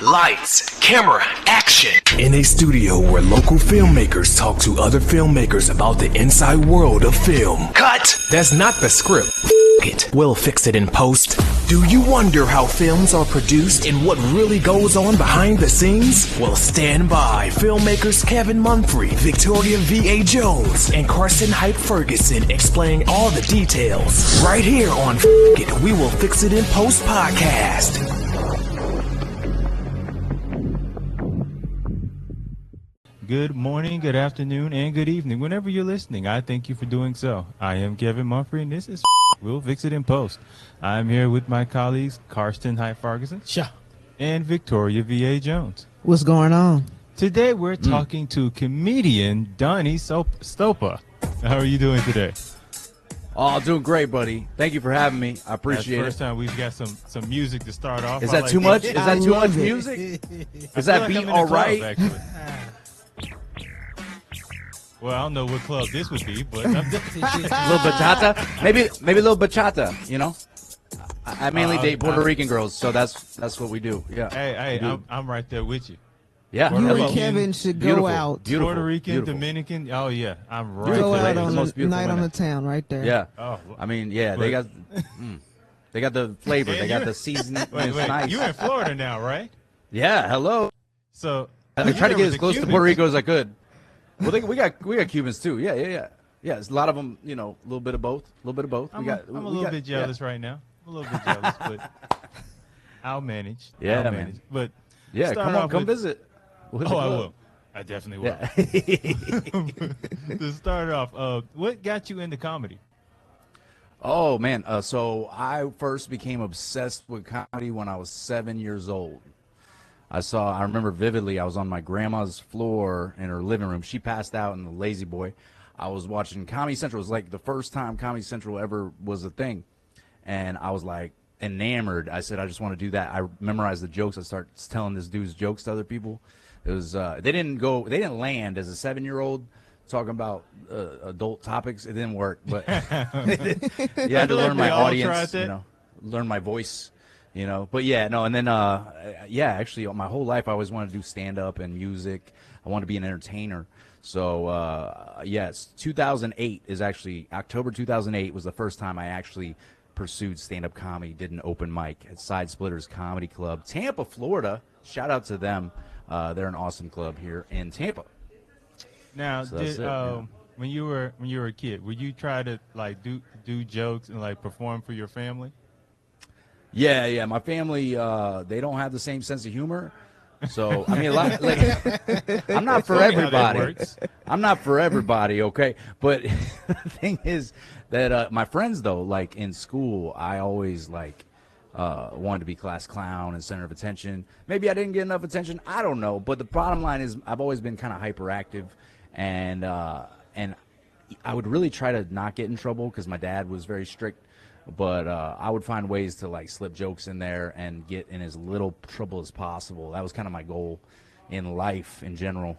Lights, camera, action. In a studio where local filmmakers talk to other filmmakers about the inside world of film. Cut. That's not the script. It. We'll fix it in post. Do you wonder how films are produced and what really goes on behind the scenes? Well, stand by. Filmmakers Kevin Munfrey, Victoria V.A. Jones, and Carson Hype Ferguson explain all the details. Right here on It. We Will Fix It in Post podcast. Good morning, good afternoon, and good evening. Whenever you're listening, I thank you for doing so. I am Kevin Mumphrey, and this is We'll Fix It in Post. I'm here with my colleagues, Karsten Hype Ferguson and Victoria V.A. Jones. What's going on? Today, we're talking to comedian Donnie Stopa. How are you doing today? Oh, doing great, buddy. Thank you for having me. I appreciate it. First time we've got some music to start off. Is that too much? Is that too much music? Is that beat all right? Well, I don't know what club this would be, but a little bachata, maybe a little bachata. You know, I mainly date Puerto Rican girls, so that's what we do. Yeah. Hey, I'm right there with you. Yeah. You and Kevin should go out. Puerto Rican, Dominican. Oh yeah, I'm right. Go there. out on the night on the town, right there. Yeah. Oh, I mean, yeah, they got the flavor, they got the seasoning. Wait, nice. You're in Florida now, right? Yeah. Hello. So I tried to get as close to Puerto Rico as I could. Well, we got Cubans too. Yeah. It's a lot of them. You know, a little bit of both. I'm a little bit jealous right now. I'm a little bit jealous, but I'll manage. Yeah, I'll man. manage. But yeah, come visit. I will. I definitely will. Yeah. To start off, what got you into comedy? Oh man, so I first became obsessed with comedy when I was 7 years old. I remember vividly, I was on my grandma's floor in her living room. She passed out in the Lazy Boy. I was watching Comedy Central. It was like the first time Comedy Central ever was a thing. And I was like enamored. I said, I just want to do that. I memorized the jokes. I started telling this dude's jokes to other people. It was, they didn't land as a 7-year-old talking about adult topics. It didn't work, but you had to learn my audience, learn my voice. But yeah, no, and then, actually, my whole life I always wanted to do stand-up and music. I wanted to be an entertainer. So, yes, 2008 is actually, October 2008 was the first time I actually pursued stand-up comedy, did an open mic at Side Splitters Comedy Club, Tampa, Florida. Shout out to them. They're an awesome club here in Tampa. Now, so when you were a kid, would you try to, like, do jokes and, like, perform for your family? Yeah. My family, they don't have the same sense of humor. So, I mean, a lot, like, I'm not for everybody. I'm not for everybody, okay? But the thing is that my friends, though, like, in school, I always, like, wanted to be class clown and center of attention. Maybe I didn't get enough attention. I don't know. But the bottom line is I've always been kind of hyperactive. And I would really try to not get in trouble because my dad was very strict. But I would find ways to, like, slip jokes in there and get in as little trouble as possible. That was kind of my goal in life in general.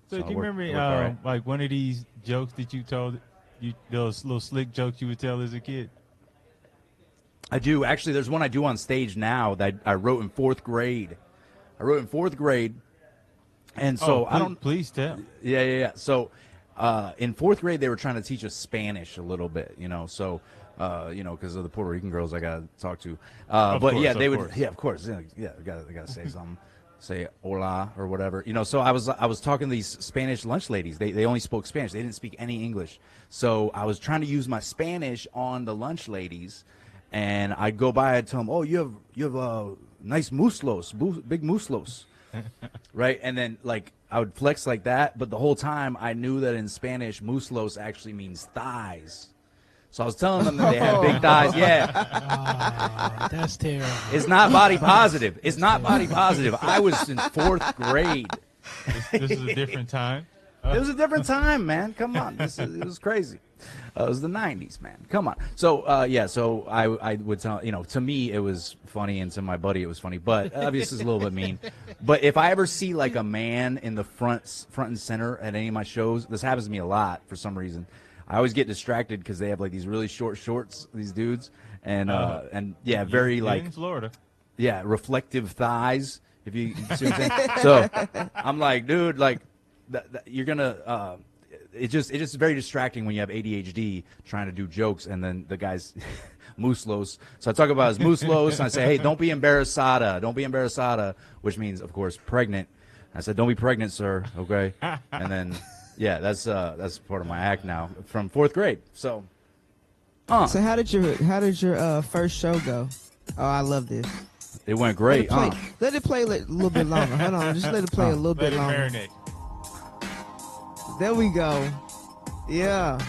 So do you remember, like, one of these jokes that you told, those little slick jokes you would tell as a kid? I do. Actually, there's one I do on stage now that I wrote in fourth grade. And so Please tell. Yeah. So in fourth grade, they were trying to teach us Spanish a little bit, so... because of the Puerto Rican girls I gotta talk to. Of course. Yeah, of course. Yeah, gotta say something. Say hola or whatever. So I was talking to these Spanish lunch ladies. They only spoke Spanish. They didn't speak any English. So I was trying to use my Spanish on the lunch ladies, and I'd go by and tell them, "Oh, you have nice muslos, big muslos." Right? And then, like, I would flex like that, but the whole time I knew that in Spanish muslos actually means thighs. So I was telling them that they had big thighs. Yeah. Oh, that's terrible. It's not body positive. I was in fourth grade. This is a different time. It was a different time, man. Come on. It was crazy. It was the 90s, man. Come on. So, so I would tell, to me it was funny, and to my buddy it was funny. But obviously it's a little bit mean. But if I ever see, like, a man in the front and center at any of my shows, this happens to me a lot for some reason. I always get distracted because they have, like, these really short shorts, these dudes, and very, like, in Florida. yeah, reflective thighs. If you see what I'm saying. So I'm like, dude, like you're gonna. It's just very distracting when you have ADHD trying to do jokes and then the guy's mooslos. So I talk about his mooslos and I say, hey, don't be embarrassada. Don't be embarrassada, which means, of course, pregnant. I said, don't be pregnant, sir. Okay. And then, yeah, that's part of my act now from 4th grade. So, So how did your first show go? Oh, I love this. It went great. Let it play a little bit longer. Hold on, just let it play a little bit longer. Marinate. There we go. Yeah. I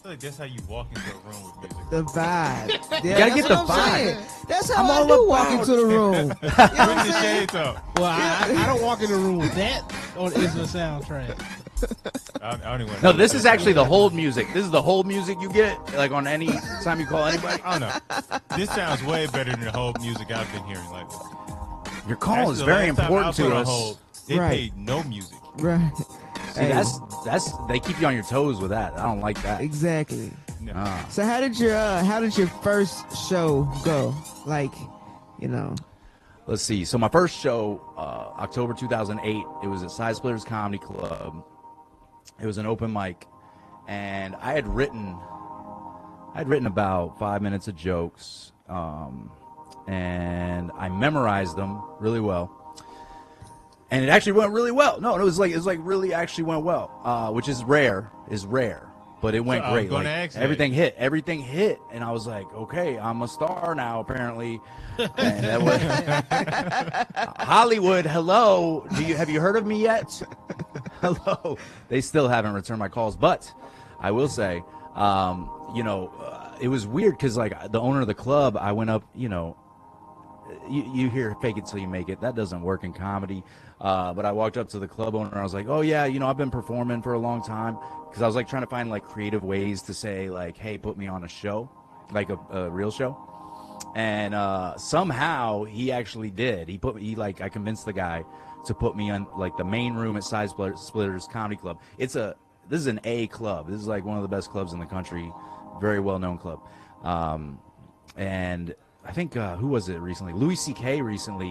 feel like that's how you walk into a room with music. The vibe. Yeah, You gotta get the what I'm vibe. saying. That's how I do walk into the room. You know what Bring I'm the saying? shades up. Well, I don't walk in the room with that on is the soundtrack. I don't even No, this is actually the hold music. This is the hold music you get, like on any time you call anybody. I don't know. This sounds way better than the whole music I've been hearing lately. Your call is Actually, very the last time important I to put on us. hold, they Right. paid no music. Right. See, that's they keep you on your toes with that. I don't like that. Exactly. No. So how did your first show go? Like, you know. Let's see. So my first show, October 2008, it was at Side Splitters Comedy Club. It was an open mic, and I had written about 5 minutes of jokes, and I memorized them really well. And it actually went really well. No, it was like really actually went well, which is rare, but it went So I was great. gonna Like, ask that. everything hit, and I was like, okay, I'm a star now apparently. And that was Hollywood. Hello, have you heard of me yet? Hello. They still haven't returned my calls, but I will say, it was weird because like the owner of the club, I went up, you hear fake it till you make it. That doesn't work in comedy. But I walked up to the club owner and I was like, oh yeah, I've been performing for a long time. Because I was like trying to find like creative ways to say like, hey, put me on a show, like a real show. And somehow he actually did. I convinced the guy to put me on like the main room at Side Splitters Comedy Club. This is an A club. This is like one of the best clubs in the country. Very well-known club. And I think, who was it recently? Louis C.K. recently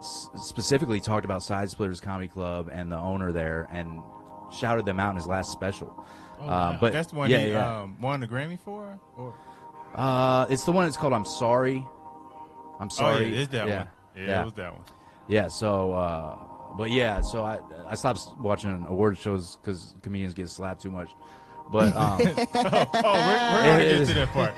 specifically talked about Side Splitters Comedy Club and the owner there and shouted them out in his last special. Oh, wow. But that's the one he won the Grammy for? Or? It's the one that's called I'm Sorry. I'm Sorry. Oh, yeah, it's that yeah. one. Yeah, it was that one. Yeah, so, so I stopped watching award shows because comedians get slapped too much. But we're going to get to that part.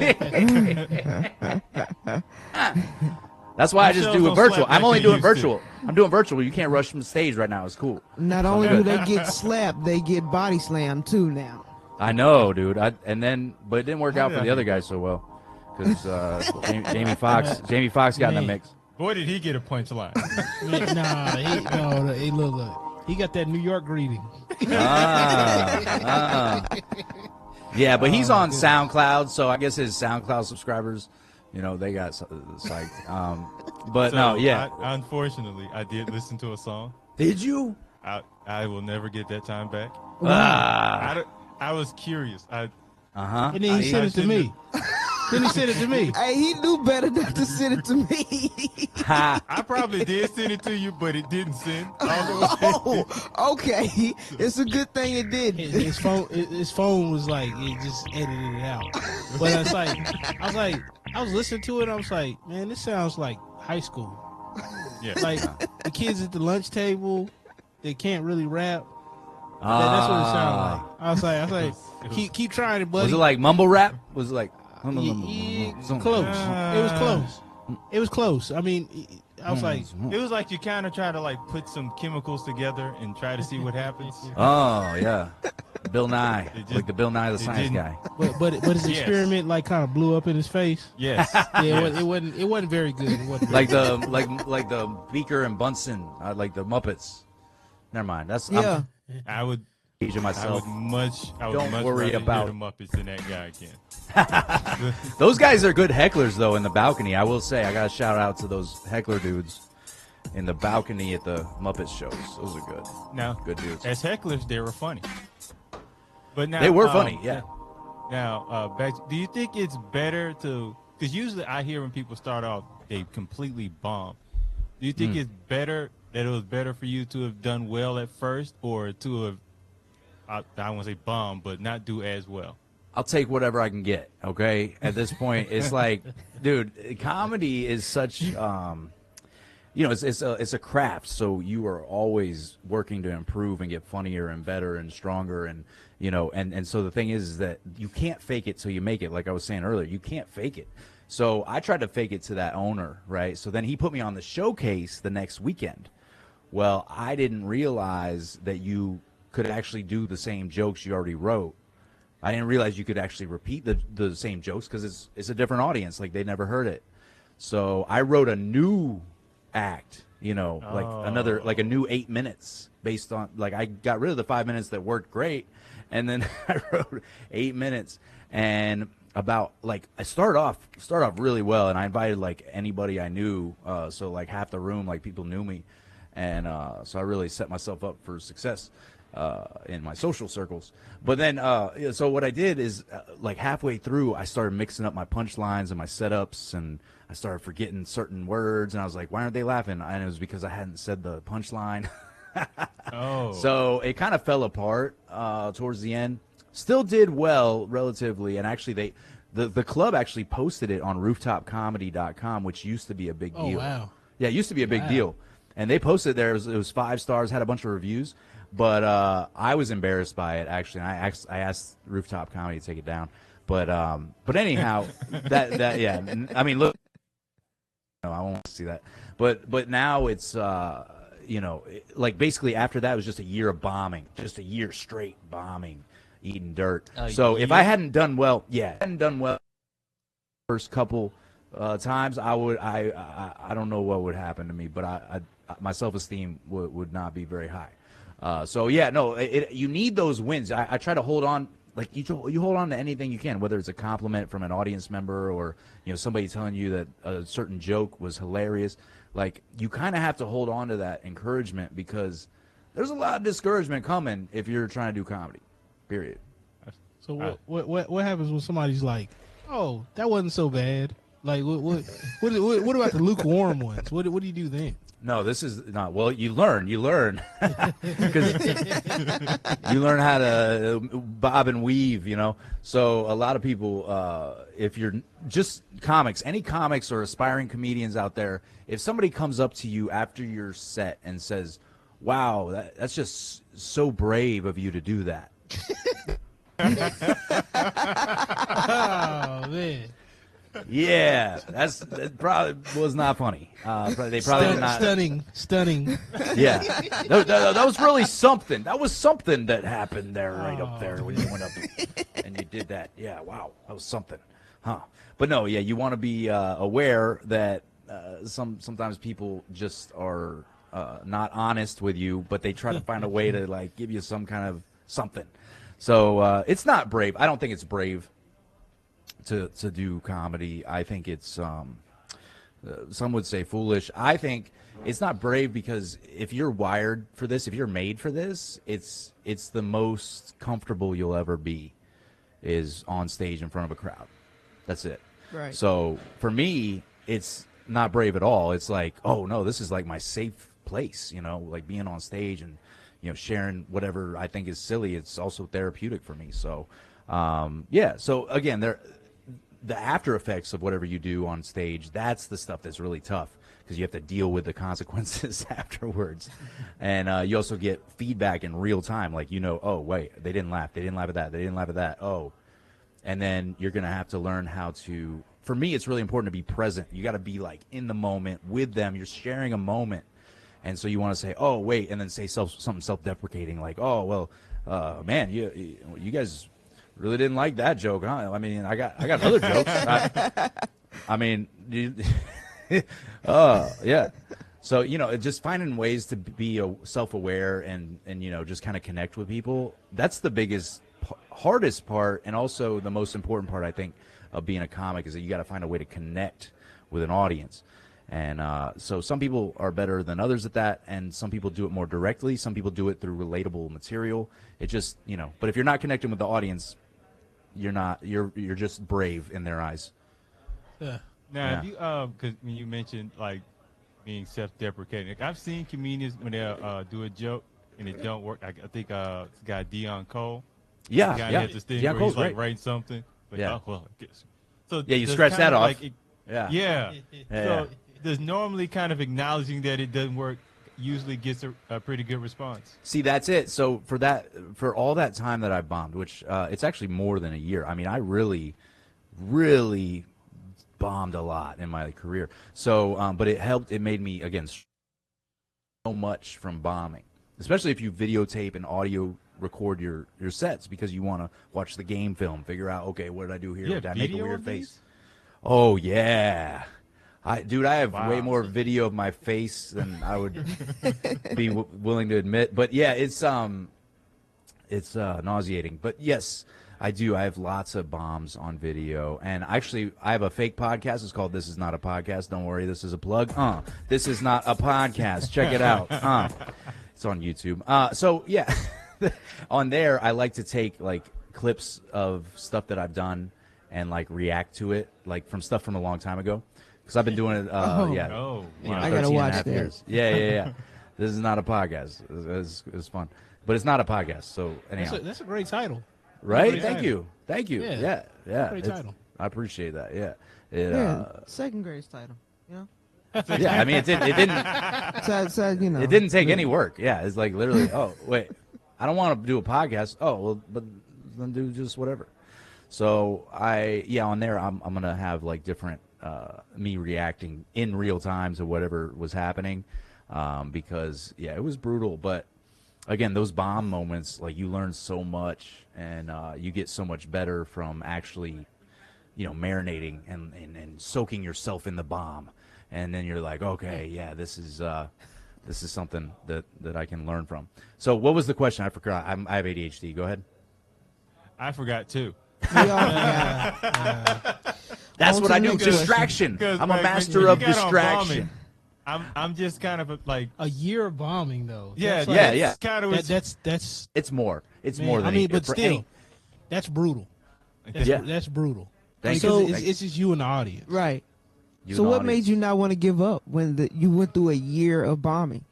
That's why I just do it virtual. I'm only doing virtual. To. I'm doing virtual. You can't rush from the stage right now. It's cool. Not only do they get slapped, they get body slammed too now. I know, dude. But it didn't work out for the other guy so well because Jamie Foxx got in the mix. Boy, did he get a punchline. Look. He got that New York greeting. Yeah, but he's on SoundCloud, so I guess his SoundCloud subscribers, they got psyched. But no, yeah. Unfortunately, I did listen to a song. Did you? I will never get that time back. I was curious. And then he sent it to me. Then he sent it to me. Hey, he knew better not to send it to me. I probably did send it to you, but it didn't send. Oh, okay. It's a good thing it did. His phone was like, it just edited it out. But I was listening to it. I was like, man, this sounds like high school. Yeah. Like the kids at the lunch table, they can't really rap. That's what it sounded like. I was like, keep trying it, buddy. Was it like mumble rap? Was it like close? It was close. I mean, I was like, it was like you kind of try to like put some chemicals together and try to see what happens. Oh yeah, Bill Nye, like the Bill Nye the Science Guy. But his experiment like kind of blew up in his face. Yes. Yeah, it wasn't very good. It wasn't like the Beaker and Bunsen, like the Muppets. Never mind. That's yeah. I would teaching myself. Don't worry about the Muppets than that guy again. Those guys are good hecklers though in the balcony. I will say I got to shout out to those heckler dudes in the balcony at the Muppet shows. Those are good. Now, good dudes. As hecklers, they were funny. But now they were funny. Yeah. Now, do you think it's better to Because usually I hear when people start off, they completely bomb. Do you think it's better that it was better for you to have done well at first, or to have, I don't want to say bomb, but not do as well? I'll take whatever I can get. Okay. At this point, it's like, dude, comedy is such, it's a craft. So you are always working to improve and get funnier and better and stronger. And, and so the thing is that you can't fake it till you make it. Like I was saying earlier, you can't fake it. So I tried to fake it to that owner, right? So then he put me on the showcase the next weekend. Well, I didn't realize that you could actually do the same jokes you already wrote. I didn't realize you could actually repeat the same jokes because it's a different audience. Like, they never heard it. So I wrote a new act, like a new 8 minutes based on, like, I got rid of the 5 minutes that worked great. And then I wrote 8 minutes, and about, like, I started off really well, and I invited like anybody I knew, so like half the room, like, people knew me, and so I really set myself up for success in my social circles. But then so what I did is like halfway through, I started mixing up my punchlines and my setups, and I started forgetting certain words, and I was like, why aren't they laughing? And it was because I hadn't said the punchline. Oh. So it kind of fell apart towards the end. Still did well relatively, and actually the club actually posted it on rooftopcomedy.com, which used to be a big deal. Oh, wow. Yeah, it used to be a big deal. And they posted there. It was 5 stars, had a bunch of reviews. But I was embarrassed by it, actually. And I asked Rooftop Comedy to take it down. But anyhow, that yeah. I mean, look, no, I won't see that. But now it's like basically after that it was just a year of bombing, just a year straight bombing, eating dirt. So if I hadn't done well, first couple times, I don't know what would happen to me, but my self-esteem would not be very high. So yeah, no, you need those wins. I try to hold on, like you hold on to anything you can, whether it's a compliment from an audience member or somebody telling you that a certain joke was hilarious. Like, you kind of have to hold on to that encouragement, because there's a lot of discouragement coming if you're trying to do comedy. Period. So what happens when somebody's like, "Oh, that wasn't so bad"? Like, what about the lukewarm ones? What do you do then? No, this is not. Well, you learn, because you learn how to bob and weave, So a lot of people, if you're just comics, any comics or aspiring comedians out there, if somebody comes up to you after your set and says, "Wow, that's just so brave of you to do that." Oh man. Yeah, that probably was not funny. They probably did not. Stunning. Yeah, that was really something. That was something that happened there, right up there when you went up and you did that. Yeah, wow, that was something, huh? But no, yeah, you want to be aware that sometimes people just are not honest with you, but they try to find a way to like give you some kind of something. So it's not brave. I don't think it's brave to do comedy. I think it's some would say foolish. I think it's not brave, because if you're wired for this, if you're made for this, it's the most comfortable you'll ever be, is on stage in front of a crowd. That's it. Right. So for me, it's not brave at all. It's like, oh no, this is like my safe place, like being on stage and sharing whatever I think is silly. It's also therapeutic for me. So yeah. So again, the after effects of whatever you do on stage, that's the stuff that's really tough, because you have to deal with the consequences afterwards. And you also get feedback in real time, like, oh wait, they didn't laugh at that, they didn't laugh at that, oh. And then you're gonna have to learn how to, for me, it's really important to be present. You got to be like in the moment with them. You're sharing a moment, and so you want to say, oh wait, and then say something self-deprecating, like, oh well, man, you guys really didn't like that joke, huh? I mean, I got other jokes. I mean, yeah. So just finding ways to be self-aware and just kind of connect with people. That's the biggest, hardest part, and also the most important part, I think, of being a comic, is that you got to find a way to connect with an audience. And so some people are better than others at that, and some people do it more directly. Some people do it through relatable material. It just but if you're not connecting with the audience, you're just brave in their eyes. Yeah. Now, Yeah. have you because when you mentioned like being self-deprecating, like, I've seen comedians when they do a joke and it don't work. I think this guy Dion Cole. Yeah, He kind yeah. of has this thing Dion where Cole's he's like great. writing something. Like, Yeah. oh, well, I guess. So Yeah, you does scratch kind that of, off. Like, Yeah. yeah. Yeah. So does normally kind of acknowledging that it doesn't work usually gets a pretty good response. See, that's it. So for all that time that I bombed, which it's actually more than a year. I mean, I really, really bombed a lot in my career. So, but it helped. It made me again so much from bombing, especially if you videotape and audio record your sets because you want to watch the game film, figure out, okay, what did I do here? Yeah, Did I make a video weird of face? these? Oh yeah. I have Wow. way more video of my face than I would be willing to admit. But yeah, it's nauseating. But yes, I do. I have lots of bombs on video. And actually, I have a fake podcast. It's called This Is Not a Podcast. Don't worry, this is a plug. This is not a podcast. Check it out. It's on YouTube. So yeah, on there, I like to take like clips of stuff that I've done and like react to it, like from stuff from a long time ago. Because I've been doing it, Oh, you wow. know, I gotta 13 and a watch half that. years. Yeah. This is not a podcast. It's fun, but it's not a podcast. So anyhow, That's a great title. right? great Thank title. you. Yeah. Yeah. Great It's- title. I appreciate that. Yeah. Yeah, second grade's title. You know, Yeah. I mean, it didn't so you know, it didn't take any work. Yeah. It's like literally. Oh wait, I don't want to do a podcast. Oh well, but then do just whatever. So on there I'm gonna have like different me reacting in real time to whatever was happening, because it was brutal. But again, those bomb moments, like you learn so much and you get so much better from actually, marinating and soaking yourself in the bomb, and then you're like, okay, yeah, this is something that I can learn from. So what was the question? I forgot. I have ADHD. Go ahead. I forgot too. we all forgot. That's On what to I the do. next question. Distraction. 'Cause, I'm a like, master when of you got on distraction. bombing, I'm just kind of like A year of bombing though. yeah, That's like- yeah. Kind of That's It's more. It's man, more than I mean, a- but for still, any- that's brutal. That's, Yeah. that's brutal. Thank Because you. it's just you and the audience. Right. You So and the what made audience. you not want to give up when you went through a year of bombing?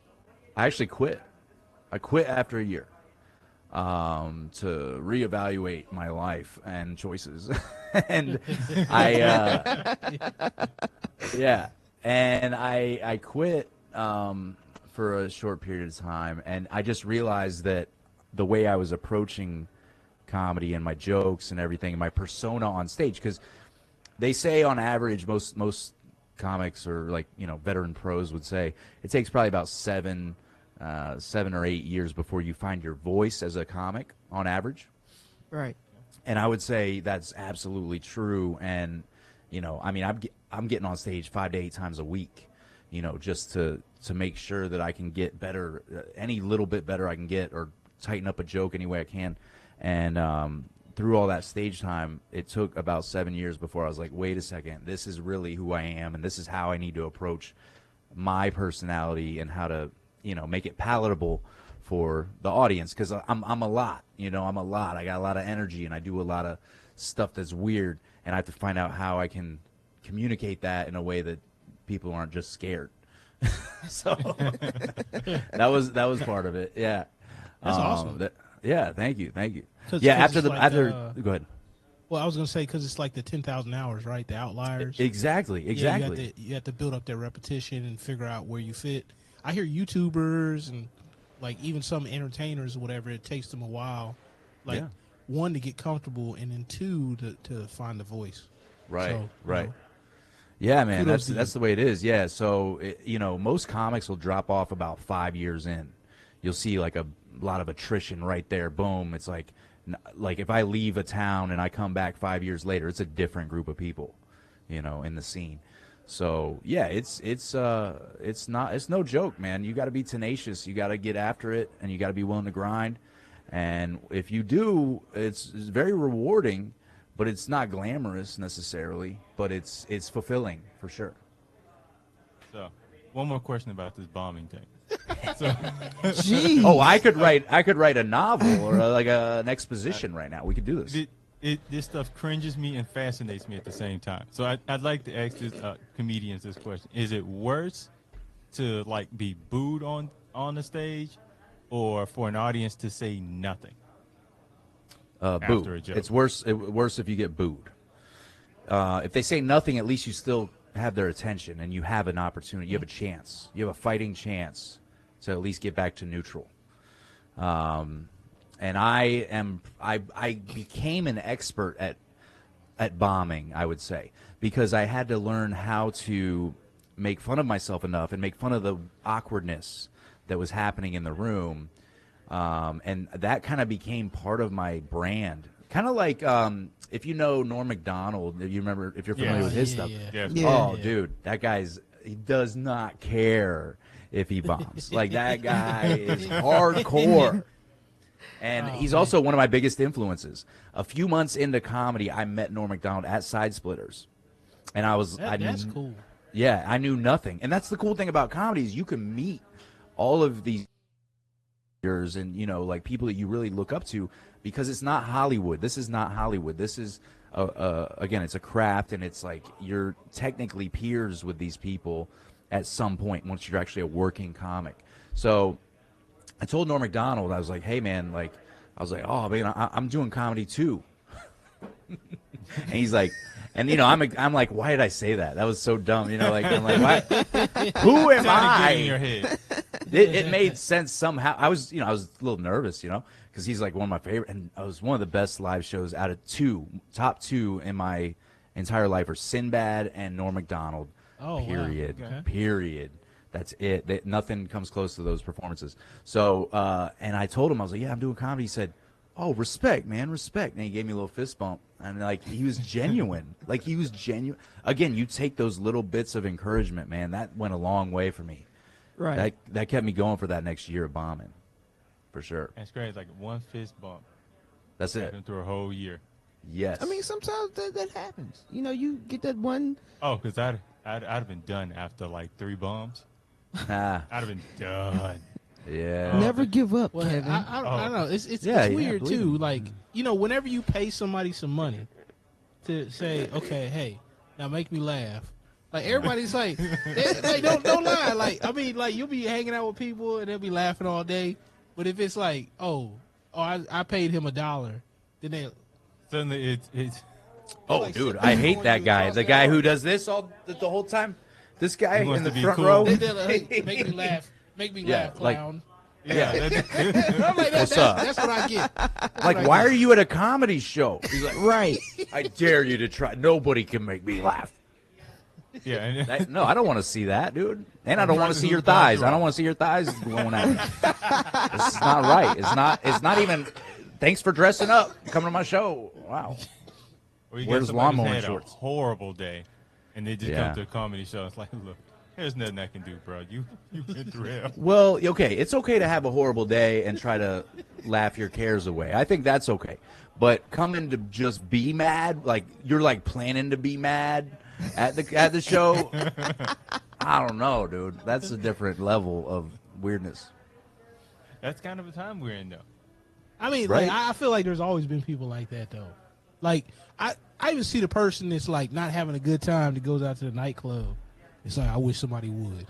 I actually quit. I quit after a year to reevaluate my life and choices. And I quit for a short period of time, and I just realized that the way I was approaching comedy and my jokes and everything, and my persona on stage, because they say on average most comics or like veteran pros would say it takes probably about 7 or 8 years before you find your voice as a comic on average. Right. And I would say that's absolutely true. And I mean, I'm getting on stage 5 to 8 times a week, just to make sure that I can get better, any little bit better I can get, or tighten up a joke any way I can. And through all that stage time, it took about 7 years before I was like, wait a second, this is really who I am, and this is how I need to approach my personality and how to make it palatable for the audience, because I'm a lot. I'm a lot. I got a lot of energy, and I do a lot of stuff that's weird, and I have to find out how I can communicate that in a way that people aren't just scared. So that was part of it. Yeah. That's awesome. Thank you. 'Cause- Yeah, 'cause after it's the like, after go ahead. Well, I was gonna say because it's like the 10,000 hours, right? The outliers. Exactly. Yeah, you have to build up that repetition and figure out where you fit. I hear YouTubers and like even some entertainers or whatever, it takes them a while, like Yeah. one to get comfortable and then two to find the voice. Right. So, right. know, Yeah, man, kudos to that's the way it is. Yeah, so most comics will drop off about 5 years in. You'll see like a lot of attrition right there. Boom, it's like if I leave a town and I come back 5 years later, it's a different group of people, in the scene. So yeah, it's no joke, man. You got to be tenacious. You got to get after it, and you got to be willing to grind. And if you do, it's very rewarding. But it's not glamorous necessarily, but it's fulfilling for sure. So, one more question about this bombing thing. Jeez. Oh, I could write a novel or like an exposition right now. We could do this. this stuff cringes me and fascinates me at the same time. So I'd like to ask this comedians this question: is it worse to like be booed on the stage, or for an audience to say nothing? Boo. After a joke. It's worse if you get booed. If they say nothing, at least you still have their attention and you have an opportunity. You have a chance. You have a fighting chance to at least get back to neutral. And I became an expert at bombing, I would say, because I had to learn how to make fun of myself enough and make fun of the awkwardness that was happening in the room. And that kind of became part of my brand. Kind of like if you know Norm Macdonald, if you're familiar with his stuff. Yeah. Oh, dude, he does not care if he bombs. Like, that guy is hardcore. And he's also one of my biggest influences. A few months into comedy, I met Norm Macdonald at Side Splitters. And That's cool. Yeah, I knew nothing. And that's the cool thing about comedy is you can meet all of these and, like people that you really look up to, because it's not Hollywood. This is not Hollywood. This is, again, it's a craft, and it's like you're technically peers with these people at some point once you're actually a working comic. So I told Norm Macdonald, I was like, hey, man, oh, man, I'm doing comedy too. And he's like, and, I'm like, why did I say that? That was so dumb. I'm like, why? Who am I? Get in your head. It made sense somehow. I was a little nervous, because he's like one of my favorite, and it was one of the best live shows out of top two in my entire life are Sinbad and Norm Macdonald. Oh, period. wow. Okay. Period. That's it. Nothing comes close to those performances. So, and I told him, I was like, yeah, I'm doing comedy. He said, oh, respect, man, respect. And he gave me a little fist bump, and he was genuine. Again, you take those little bits of encouragement, man. That went a long way for me. Right. That kept me going for that next year of bombing, for sure. That's great. It's like one fist bump. That's it. Happened through a whole year. Yes. I mean, sometimes that happens. You get that one. Oh, because I'd have been done after like 3 bombs. I'd have been done. Yeah. Never give up, Well, Kevin. I don't know. It's Yeah, weird believe too. me. Like, whenever you pay somebody some money to say, okay, hey, now make me laugh. Like, everybody's like, don't lie. Like, I mean, like, you'll be hanging out with people and they'll be laughing all day. But if it's like, I paid him $1, then they. Suddenly it's Oh, like dude, sitting I there hate going that to guy. across The the guy aisle. who does this the whole time. This guy He wants in the to be front cool. row. They're like, hey, make me laugh. Make me Yeah, laugh, like- clown. yeah. I'm like, What's up? that's what I get. Like, why are you at a comedy show? He's like, Right. I dare you to try. Nobody can make me laugh. Yeah. And No, I don't want to see that, dude. And I don't want to see your thighs. I don't want to see your thighs going at me. This is not right. It's not even. Thanks for dressing up, coming to my show. Wow. Or you Wear get his somebody who's lawnmower had shorts. a horrible day, and they just Yeah. come to a comedy show. It's like, look, there's nothing I can do, bro. You've been through hell. Well, okay, it's okay to have a horrible day and try to laugh your cares away. I think that's okay. But coming to just be mad, like you're like planning to be mad at the show, I don't know, dude. That's a different level of weirdness. That's kind of a time we're in, though. I mean, Right? like, I feel like there's always been people like that, though. Like, I even see the person that's like not having a good time that goes out to the nightclub. It's like, I wish somebody would.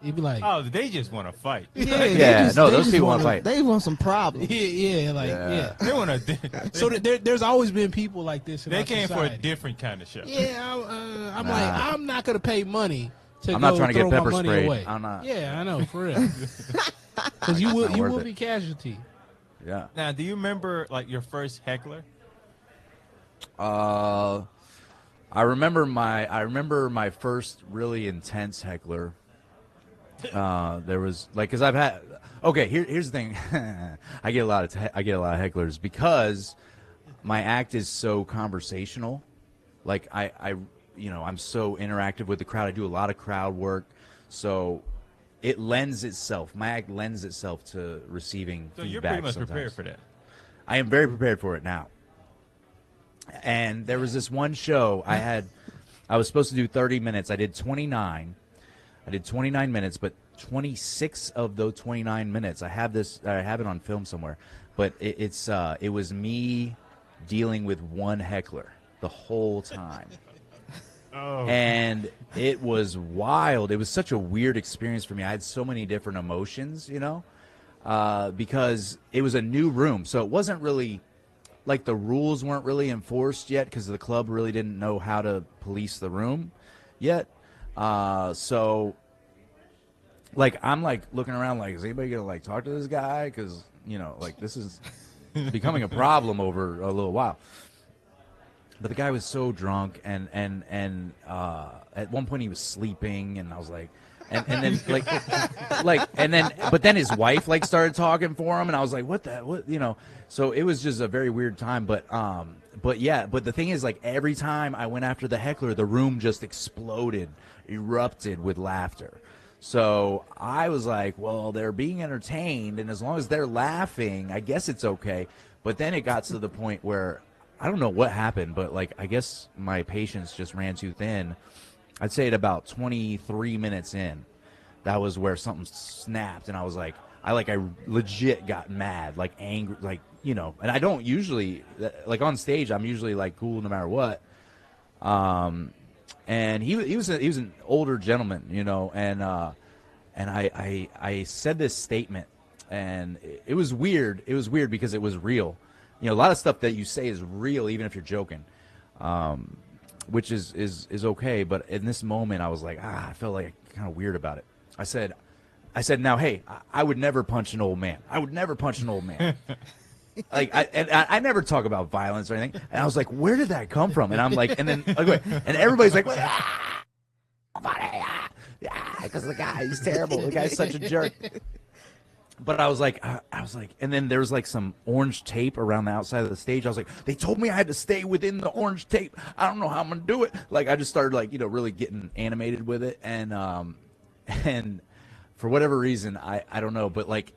It'd be like, Oh, they just want to fight. Yeah, no, those people wanna fight. They want some problems. yeah. They want to. So there's always been people like this. In They our came for a society. different kind of show. Yeah, I'm Nah. like, I'm not gonna pay money to I'm go not trying to get throw my pepper money sprayed. away. I'm not. Yeah, I know, for real. Because you not worth will it. be casualty. Yeah. Now, do you remember like your first heckler? I remember my first really intense heckler. There was like, cause I've had. Okay, here's the thing. I get a lot of hecklers because my act is so conversational. Like I'm so interactive with the crowd. I do a lot of crowd work, so it lends itself. My act lends itself to receiving So feedback. you're pretty much sometimes. prepared for that. I am very prepared for it now. And there was this one show I was supposed to do 30 minutes. I did 29. I did 29 minutes, but 26 of those 29 minutes, I have it on film somewhere, but it was me dealing with one heckler the whole time. Oh. And it was wild. It was such a weird experience for me. I had so many different emotions, because it was a new room. So it wasn't really like the rules weren't really enforced yet because the club really didn't know how to police the room yet. So like I'm like looking around like, is anybody gonna like talk to this guy? Because like this is becoming a problem over a little while. But the guy was so drunk, and at one point he was sleeping, and I was like, and then but then his wife like started talking for him, and I was like, what? So it was just a very weird time. But the thing is, like, every time I went after the heckler, the room just erupted with laughter. So I was like, well, they're being entertained, and as long as they're laughing, I guess it's okay. But then it got to the point where I don't know what happened, but like I guess my patience just ran too thin. I'd say at about 23 minutes in, that was where something snapped, and I was like, I legit got mad, like angry, like and I don't usually like on stage. I'm usually like cool no matter what. And he was an older gentleman, and I said this statement, and it was weird. It was weird because it was real. A lot of stuff that you say is real, even if you're joking, which is okay. But in this moment, I was like, I felt like kind of weird about it. I said, now, hey, I would never punch an old man. I would never punch an old man. Like, I never talk about violence or anything. And I was like, where did that come from? And I'm like, and then, and everybody's like, because the guy, he's terrible. The guy's such a jerk. But I was like, and then there was like some orange tape around the outside of the stage. I was like, they told me I had to stay within the orange tape. I don't know how I'm gonna do it. Like, I just started like, really getting animated with it, and for whatever reason, I don't know, but like,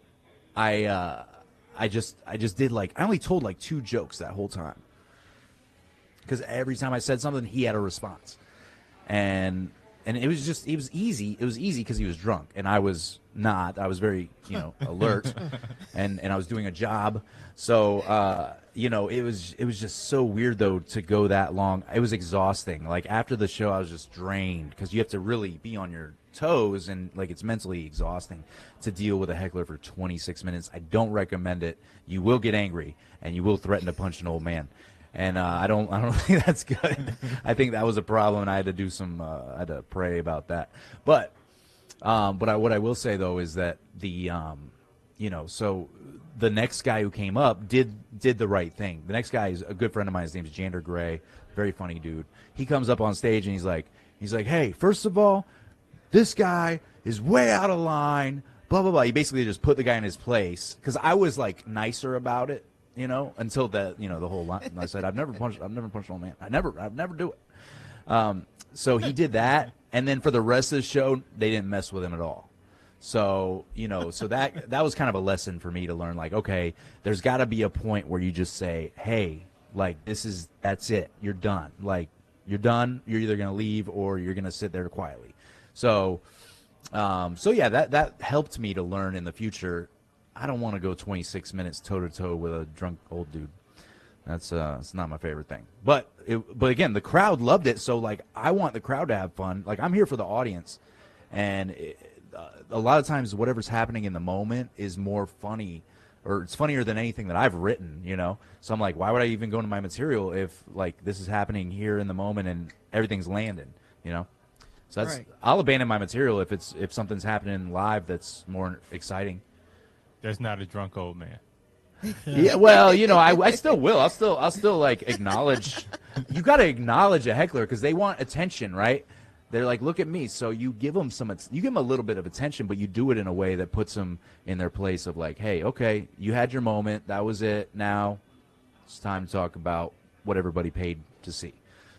I just did like, I only told like 2 jokes that whole time, because every time I said something, he had a response, and it was easy. It was easy because he was drunk, and I was not. I was very, alert, and I was doing a job. So, it was just so weird though to go that long. It was exhausting. Like after the show, I was just drained because you have to really be on your toes, and like it's mentally exhausting to deal with a heckler for 26 minutes. I don't recommend it. You will get angry, and you will threaten to punch an old man. And I don't think that's good. I think that was a problem, and I had to do I had to pray about that. But what I will say though is that so the next guy who came up did the right thing. The next guy is a good friend of mine. His name's Jander Gray, very funny dude. He comes up on stage and he's like, hey, first of all, this guy is way out of line. Blah blah blah. He basically just put the guy in his place because I was like nicer about it. Until the whole line. I said, I've never punched an old man. I'd never do it. So he did that, and then for the rest of the show, they didn't mess with him at all. So so that was kind of a lesson for me to learn. Like, okay, there's got to be a point where you just say, hey, like that's it. You're done. Like you're done. You're either gonna leave or you're gonna sit there quietly. So yeah, that helped me to learn in the future. I don't want to go 26 minutes toe-to-toe with a drunk old dude. That's it's not my favorite thing. But again, the crowd loved it, so like I want the crowd to have fun. Like I'm here for the audience, and a lot of times whatever's happening in the moment is more funny, or it's funnier than anything that I've written. So I'm like, why would I even go into my material if like this is happening here in the moment and everything's landing? So that's right. I'll abandon my material if something's happening live that's more exciting. That's not a drunk old man. Yeah, well, I still will. I'll still like acknowledge. You got to acknowledge a heckler because they want attention, right? They're like, look at me. So you give them a little bit of attention, but you do it in a way that puts them in their place of like, hey, okay, you had your moment. That was it. Now it's time to talk about what everybody paid to see.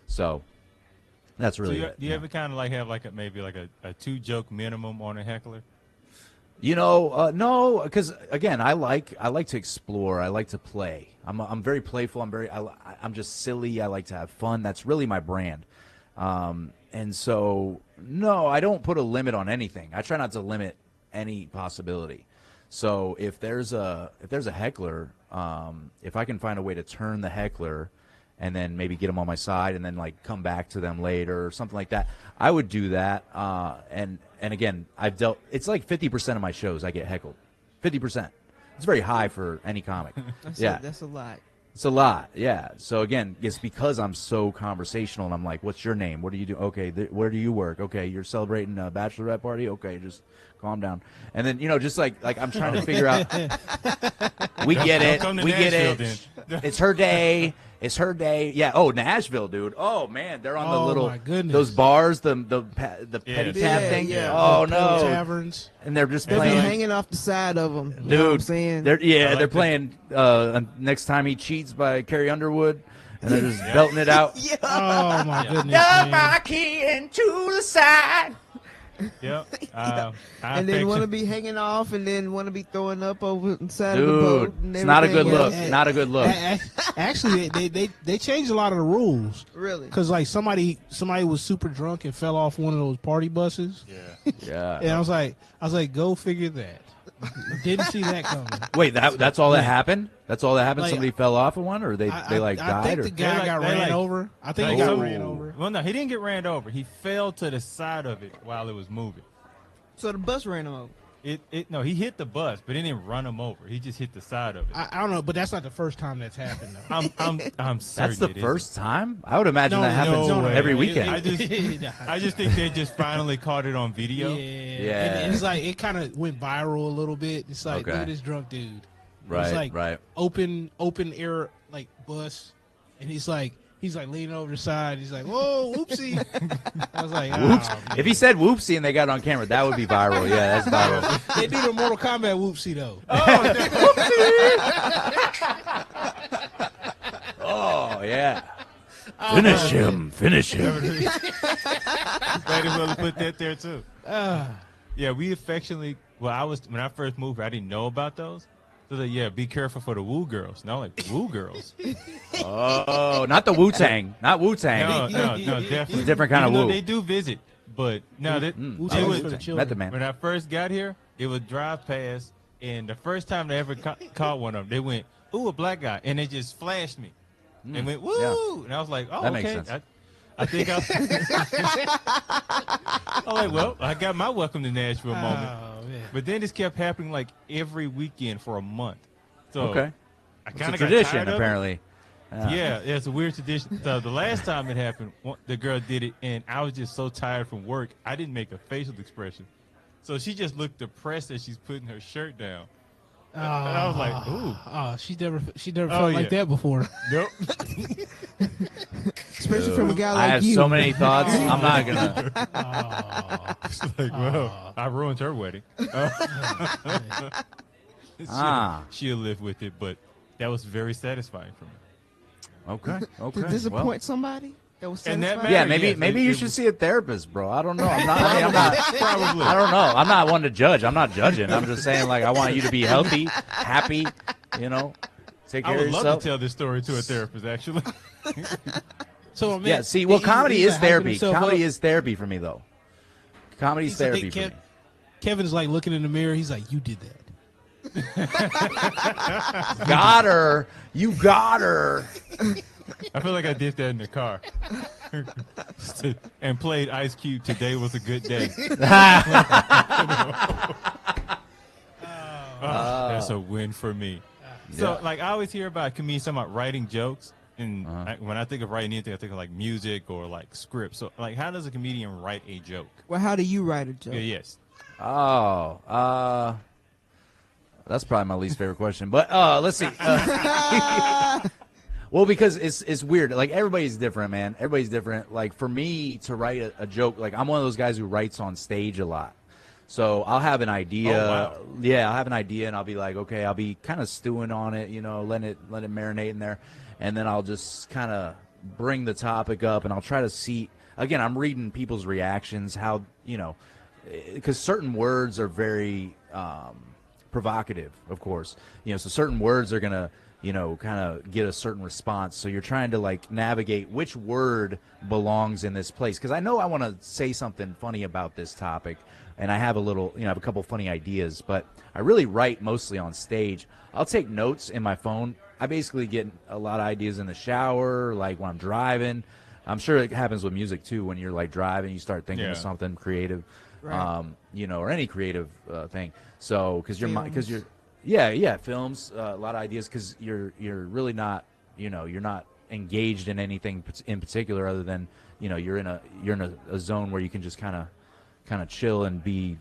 So that's really it. Do you ever kind of like have like maybe a 2-joke minimum on a heckler? No, because again, I like to explore. I like to play. I'm very playful. I'm just silly. I like to have fun. That's really my brand. And so, no, I don't put a limit on anything. I try not to limit any possibility. So if there's a heckler, if I can find a way to turn the heckler and then maybe get them on my side and then like come back to them later or something like that, I would do that. And again, it's like 50% of my shows I get heckled. 50%. It's very high for any comic. That's a lot. It's a lot, yeah. So again, it's because I'm so conversational, and I'm like, "What's your name? What do you do? Okay, where do you work? Okay, you're celebrating a bachelorette party. Okay, just calm down." And then just like I'm trying to figure out. We get it. We get it. It's her day. It's her day. Yeah. Oh, Nashville, dude. Oh man, they're on the little those bars, the petty tap thing. Yeah. Oh no. Taverns. And they're just They'll be playing. hanging off the side of them. Dude, you know what I'm saying? They're playing Next Time He Cheats by Carrie Underwood, and they're just belting it out. Oh my goodness. Man. key into the side. Yep. And then want to be hanging off, and then want to be throwing up over inside of the Dude, boat. it's not a good look. Yeah. Not a good look. Actually, they changed a lot of the rules. Really? Because like somebody was super drunk and fell off one of those party buses. Yeah. And I was like, go figure that. Didn't see that coming. Wait, that's all that happened? That's all that happened? Like, Somebody fell off of one, or they I died? think Or the guy got ran over. I think he got ran over. Well, no, he didn't get ran over. He fell to the side of it while it was moving. So the bus ran him over. No, he hit the bus, but it didn't run him over. He just hit the side of it. I don't know, but that's not the first time that's happened though. I'm certain That's the it first isn't. time? I would imagine that happens every weekend. I just think they just finally caught it on video. Yeah. And it's like it kind of went viral a little bit. It's like look at this drunk dude. It's like open air like bus, and he's like leaning over the side. He's like, whoa, whoopsie. I was like, Whoops. oh, If he said whoopsie and they got it on camera, that would be viral. Yeah, that's viral. they do the Mortal Kombat whoopsie though. Oh, yeah. Finish him. Finish him. Might as well put that there too. Yeah, we affectionately. Well, when I first moved here, I didn't know about those. So like, yeah, be careful for the woo girls. No, like woo girls. Oh, not the Wu-Tang. Not Wu-Tang. No, definitely. It's a different kind of woo. They do visit, but no, Wu-Tang was for the children. Met the man. When I first got here, it would drive past, and the first time they ever caught one of them, they went, "Ooh, a black guy," and they just flashed me, and went, "Woo!" Yeah. And I was like, "Oh, That okay." makes sense. I think I'm like, well, I got my welcome to Nashville moment. Oh, man. But then this kept happening like every weekend for a month. So Okay. I It's kind a of got tradition, tired of it. apparently. Yeah, it's a weird tradition. So the last time it happened, the girl did it, and I was just so tired from work, I didn't make a facial expression. So she just looked depressed as she's putting her shirt down. And I was like, ooh. Oh, she never felt like that before. Nope. Especially from a guy I like have you. so many thoughts. I'm not going to. It's like, well, I ruined her wedding. She'll live with it, but that was very satisfying for me. Okay. To disappoint somebody that was And that satisfying? Yeah, Yes, maybe it you was- should see a therapist, bro. I don't know. I'm not. Probably. I don't know. I'm not one to judge. I'm not judging. I'm just saying, like, I want you to be healthy, happy. Take I care would of love yourself. to tell this story to a therapist, actually. So man, Yeah. See, well, comedy is hyping therapy. himself Comedy up. is therapy for me, though. Comedy is He's like, therapy for me. Kevin's like looking in the mirror. He's like, "You did that." Got her. You got her. I feel like I did that in the car. And played Ice Cube, Today Was a Good Day. That's a win for me. So, like, I always hear about comedians talking about writing jokes. And when I think of writing anything, I think of, like, music or, like, scripts. So, like, how does a comedian write a joke? Well, how do you write a joke? Yeah, yes. Oh, that's probably my least favorite question. But let's see. Well, because it's weird. Like, everybody's different, man. Everybody's different. Like, for me to write a joke, like, I'm one of those guys who writes on stage a lot. So I'll have an idea. Oh, wow. Yeah, I'll have an idea, and I'll be like, okay, I'll be kind of stewing on it, let it marinate in there. And then I'll just kind of bring the topic up, and I'll try to see. Again, I'm reading people's reactions, how, because certain words are very provocative, of course. So certain words are going to, kind of get a certain response. So you're trying to, like, navigate which word belongs in this place. Because I know I want to say something funny about this topic, and I have a little, I have a couple funny ideas, but I really write mostly on stage. I'll take notes in my phone. I basically get a lot of ideas in the shower, like when I'm driving. I'm sure it happens with music too. When you're like driving, you start thinking of something creative, Right. or any creative thing. So because you're films, a lot of ideas because you're really not, you're not engaged in anything in particular other than you're in a zone where you can just kind of chill and be,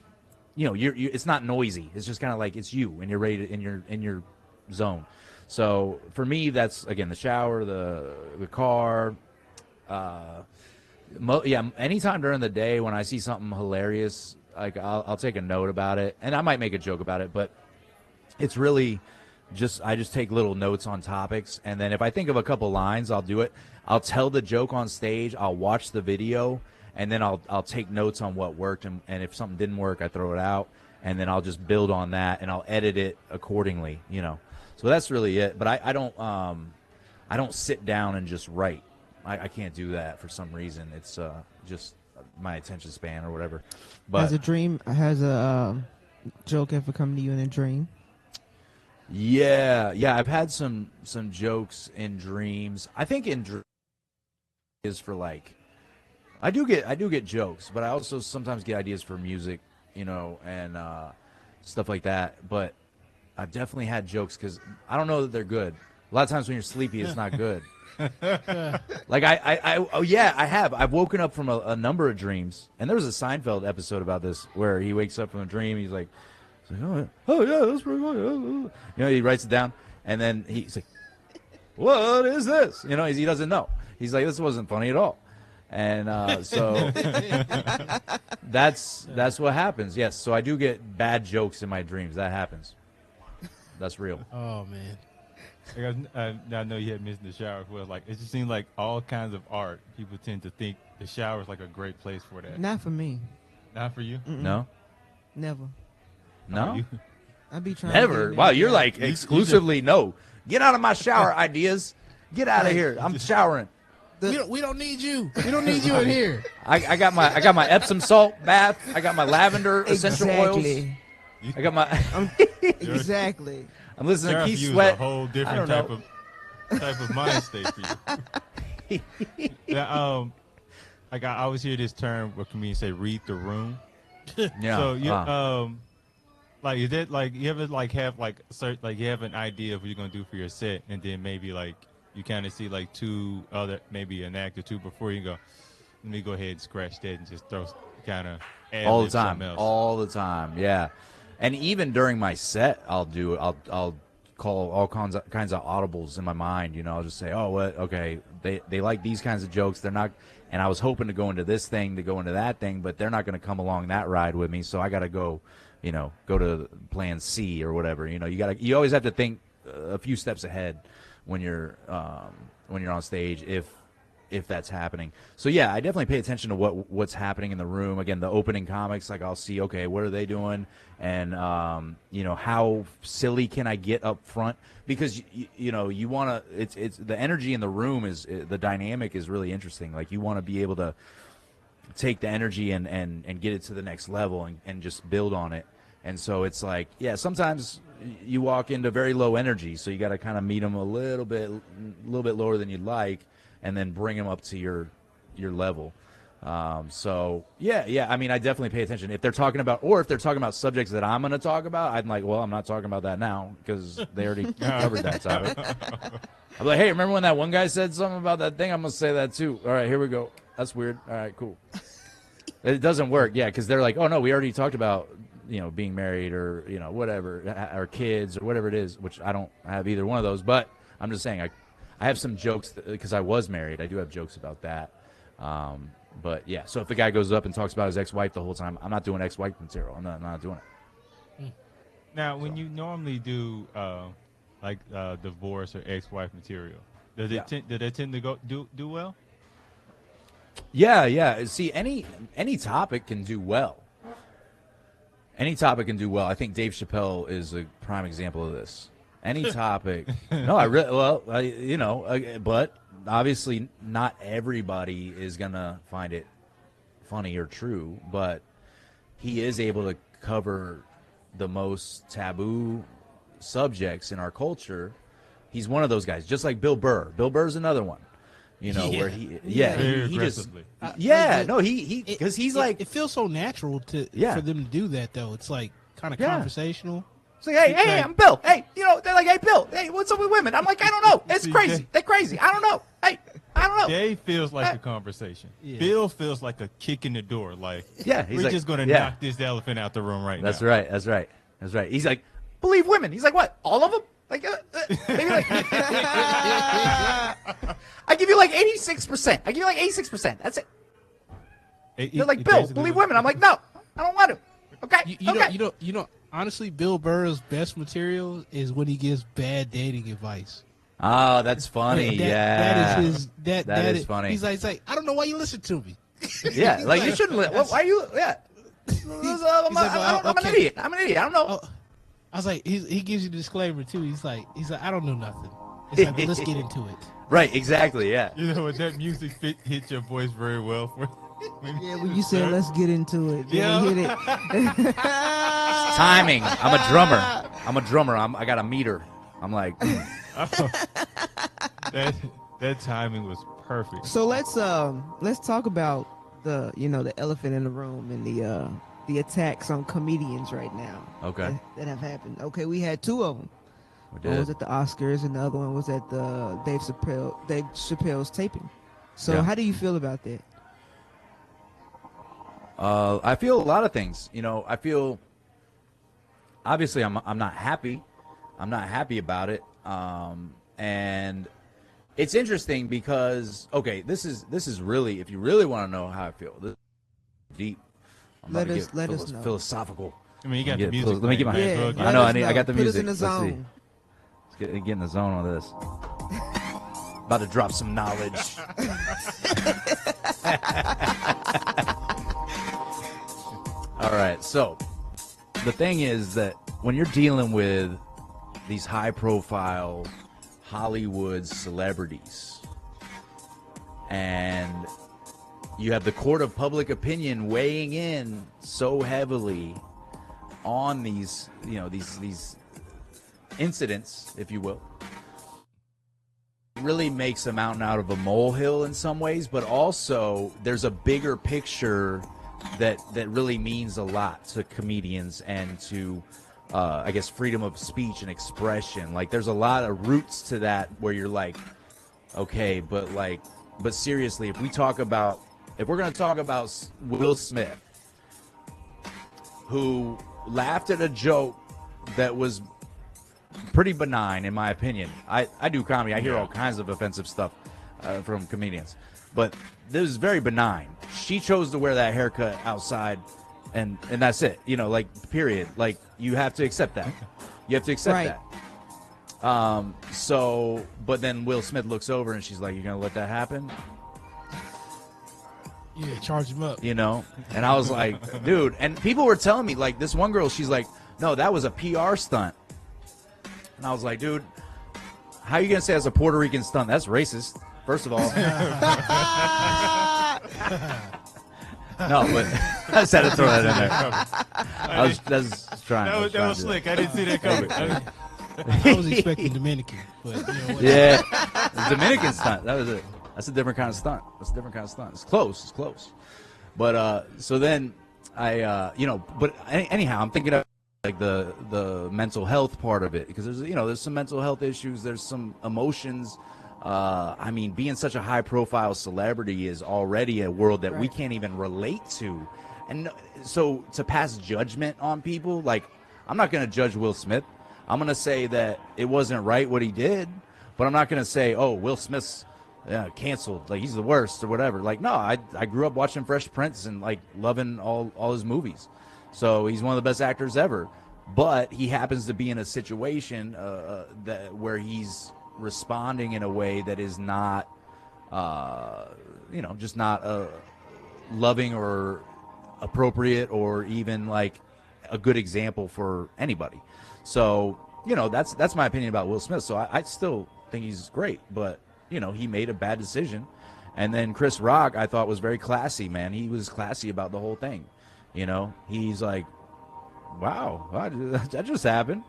it's not noisy. It's just kind of like it's you and you're ready to, in your zone. So for me, that's again the shower, the car. Anytime during the day when I see something hilarious, like I'll take a note about it, and I might make a joke about it, but it's really I just take little notes on topics, and then if I think of a couple lines, I'll do it. I'll tell the joke on stage, I'll watch the video, and then I'll take notes on what worked, and if something didn't work, I throw it out, and then I'll just build on that, and I'll edit it accordingly, So that's really it. But I don't sit down and just write. I can't do that for some reason. It's just my attention span or whatever. But has a joke ever come to you in a dream? Yeah, I've had some jokes in dreams. I think in dreams is for like, I do get jokes, but I also sometimes get ideas for music, and stuff like that. But I've definitely had jokes because I don't know that they're good. A lot of times when you're sleepy, it's not good. Like I have. I've woken up from a number of dreams, and there was a Seinfeld episode about this where he wakes up from a dream. He's like, oh yeah, that's pretty good. He writes it down, and then he's like, what is this? He doesn't know. He's like, this wasn't funny at all. And so that's what happens. Yes, so I do get bad jokes in my dreams. That happens. That's real. Oh man. I know you had mentioned the shower as well. Like, it just seems like all kinds of art, people tend to think the shower is like a great place for that. Not for me. Not for you? Mm-mm. No? Never. No? I'd be trying Never? to Wow, you're like exclusively no. Get out of my shower ideas. Get out of here. I'm showering. We don't need you. We don't need you in here. I got my Epsom salt bath. I got my lavender essential oils. I got my exactly. I'm listening to Keith Use Sweat. a whole different type of mind state for you. Like I always hear this term where comedians say "read the room." Yeah. So you like is that like you ever like have like you have an idea of what you're gonna do for your set, and then maybe like you kind of see like maybe an act or two before you go, let me go ahead and scratch that and just throw kind of all the time, yeah. And even during my set, I'll call all kinds of audibles in my mind. I'll just say, oh, what? Okay, they like these kinds of jokes. They're not, and I was hoping to go into this thing, to go into that thing, but they're not going to come along that ride with me. So I got to go, go to plan C or whatever. You always have to think a few steps ahead when you're on stage if that's happening. So yeah, I definitely pay attention to what's happening in the room. Again, the opening comics, like I'll see, okay, what are they doing, and how silly can I get up front, because you want to. It's the energy in the room the dynamic is really interesting. Like you want to be able to take the energy and get it to the next level and just build on it. And so it's like, yeah, sometimes you walk into very low energy, so you got to kind of meet them a little bit lower than you'd like, and then bring them up to your level. So yeah. I mean, I definitely pay attention if they're talking about subjects that I'm going to talk about. I'm like, well, I'm not talking about that now because they already covered that topic. I'm like, hey, remember when that one guy said something about that thing? I'm going to say that too. All right, here we go. That's weird. All right, cool. It doesn't work, yeah, because they're like, oh no, we already talked about being married or whatever, or kids or whatever it is, which I don't have either one of those. But I'm just saying, I have some jokes because I was married. I do have jokes about that. But yeah, so if the guy goes up and talks about his ex-wife the whole time, I'm not doing ex-wife material. I'm not doing it. Now, when you normally do divorce or ex-wife material, do they tend to do well? Yeah. See, any topic can do well. Any topic can do well. I think Dave Chappelle is a prime example of this. Any topic. No, but obviously not everybody is going to find it funny or true, but he is able to cover the most taboo subjects in our culture. He's one of those guys, just like Bill Burr. Bill Burr's another one, you know, where he just because he's like, it feels so natural for them to do that though. It's like kind of conversational. It's like, hey, I'm Bill. Hey, you know, they're like, hey, Bill. Hey, what's up with women? I'm like, I don't know. It's crazy. They're crazy. I don't know. Hey, I don't know. Jay feels like a conversation. Yeah. Bill feels like a kick in the door. Like, he's we're just going to knock this elephant out the room right now. That's right. That's right. That's right. He's like, believe women. He's like, what? All of them? Like, maybe like I give you like 86%. I give you like 86%. That's it. They're like, Bill, believe women. I'm like, no, I don't want to. Okay. You know. Honestly, Bill Burr's best material is when he gives bad dating advice. Oh, that's funny. That is funny. He's like, I don't know why you listen to me. Yeah, like you shouldn't. Why are you? Yeah. I'm an idiot. I'm an idiot. I don't know. I was like, he gives you the disclaimer too. He's like, I don't know nothing. It's like, let's get into it. Right. Exactly. Yeah. You know what? That music hit your voice very well for. When you said let's get into it, hit it. Timing. I'm a drummer. I got a meter. I'm like, that timing was perfect. So let's talk about the elephant in the room and the attacks on comedians right now. Okay. That have happened. Okay, we had two of them. One was at the Oscars and the other one was at the Dave Chappelle's taping. So how do you feel about that? I feel a lot of things. You know, I feel obviously I'm not happy. I'm not happy about it. And it's interesting because this is really, if you really want to know how I feel, this is deep. Let us know. Philosophical. I mean, you got the music. Let me get my. I know. I got the Put music. Us in the zone. Let's get in the zone on this. About to drop some knowledge. All right, so the thing is that when you're dealing with these high-profile Hollywood celebrities and you have the court of public opinion weighing in so heavily on these, these incidents, if you will, it really makes a mountain out of a molehill in some ways, but also there's a bigger picture that really means a lot to comedians and to I guess freedom of speech and expression. Like there's a lot of roots to that where you're like, okay, but seriously, if we're going to talk about Will Smith, who laughed at a joke that was pretty benign in my opinion. I do comedy. I hear all kinds of offensive stuff from comedians, but this is very benign. She chose to wear that haircut outside, and that's it. Like period. Like you have to accept that. You have to accept that. So, but then Will Smith looks over and she's like, "You're gonna let that happen?" Yeah, charge him up. And I was like, dude. And people were telling me, like, this one girl, she's like, "No, that was a PR stunt." And I was like, dude, how are you gonna say that's a Puerto Rican stunt? That's racist. First of all. No, but I just had to throw that in there. I was trying. That was slick. I didn't see that coming. I was expecting Dominican, but yeah, the Dominican stunt. That was it. That's a different kind of stunt. It's close. It's close. But so then I, but anyhow, I'm thinking of like the mental health part of it, because there's some mental health issues. There's some emotions. I mean, being such a high-profile celebrity is already a world that we can't even relate to. And so to pass judgment on people, like, I'm not going to judge Will Smith. I'm going to say that it wasn't right what he did, but I'm not going to say, oh, Will Smith's canceled, like he's the worst or whatever. Like, no, I grew up watching Fresh Prince and like loving all his movies. So he's one of the best actors ever. But he happens to be in a situation where he's responding in a way that is not, just not loving or appropriate or even like a good example for anybody. So, that's my opinion about Will Smith. So I still think he's great, but, he made a bad decision. And then Chris Rock, I thought, was very classy, man. He was classy about the whole thing. You know, he's like, wow, that just happened.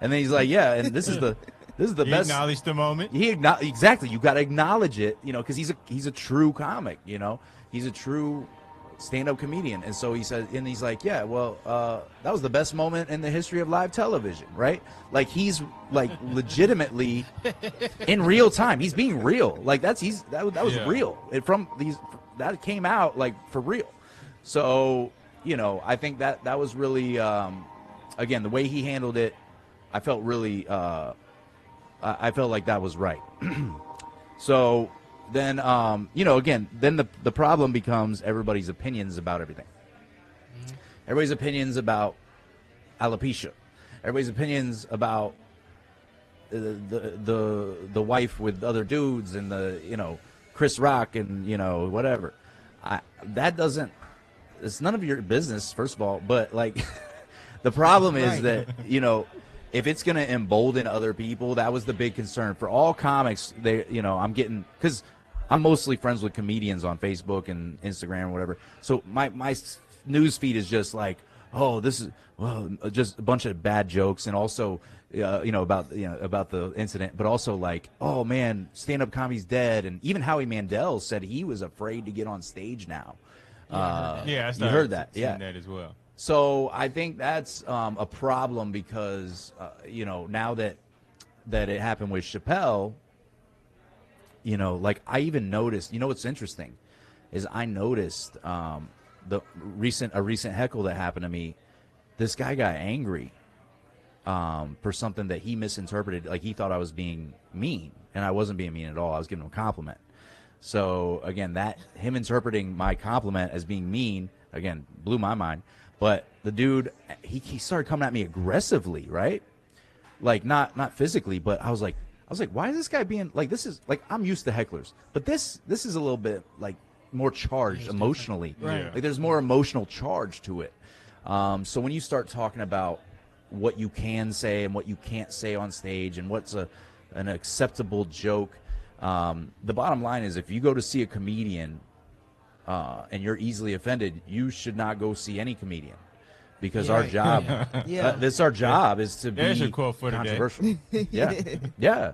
And then he's like, yeah, and this is the He best. acknowledged the moment. Exactly. You got to acknowledge it, you know, because he's a true comic, you know, he's a true stand-up comedian. And so he said, and he's like, yeah, well, that was the best moment in the history of live television, right? Like, he's like legitimately in real time. He's being real. Like, that was real. That came out like for real. So, you know, I think that was really, again, the way he handled it, I felt really, I felt like that was right. So then, you know, again, then the problem becomes everybody's opinions about everything. Mm-hmm. Everybody's opinions about alopecia. Everybody's opinions about the wife with other dudes and you know, Chris Rock and, you know, whatever. It's none of your business, first of all, but like the problem is that, you know, if it's going to embolden other people, that was the big concern for all comics. You know, because I'm mostly friends with comedians on Facebook and Instagram or whatever. So my news feed is just like, oh, this is just a bunch of bad jokes, and also, you know, about the incident, but also like, oh man, stand-up comedy's dead, and even Howie Mandel said he was afraid to get on stage now. Yeah, you heard that? Yeah, that as well. So I think that's a problem because, you know, now that it happened with Chappelle, you know, like I even noticed, you know, what's interesting is I noticed a recent heckle that happened to me. This guy got angry for something that he misinterpreted. Like, he thought I was being mean, and I wasn't being mean at all. I was giving him a compliment. So again, him interpreting my compliment as being mean, again, blew my mind. But the dude, he started coming at me aggressively, right? Like, not physically, but I was like, why is this guy being like, this is like, I'm used to hecklers, but this is a little bit like more charged emotionally. Right. Like, there's more emotional charge to it. So when you start talking about what you can say and what you can't say on stage and what's an acceptable joke, the bottom line is, if you go to see a comedian and you're easily offended, you should not go see any comedian, because our job, this our job is to There's be your quote for controversial. Yeah.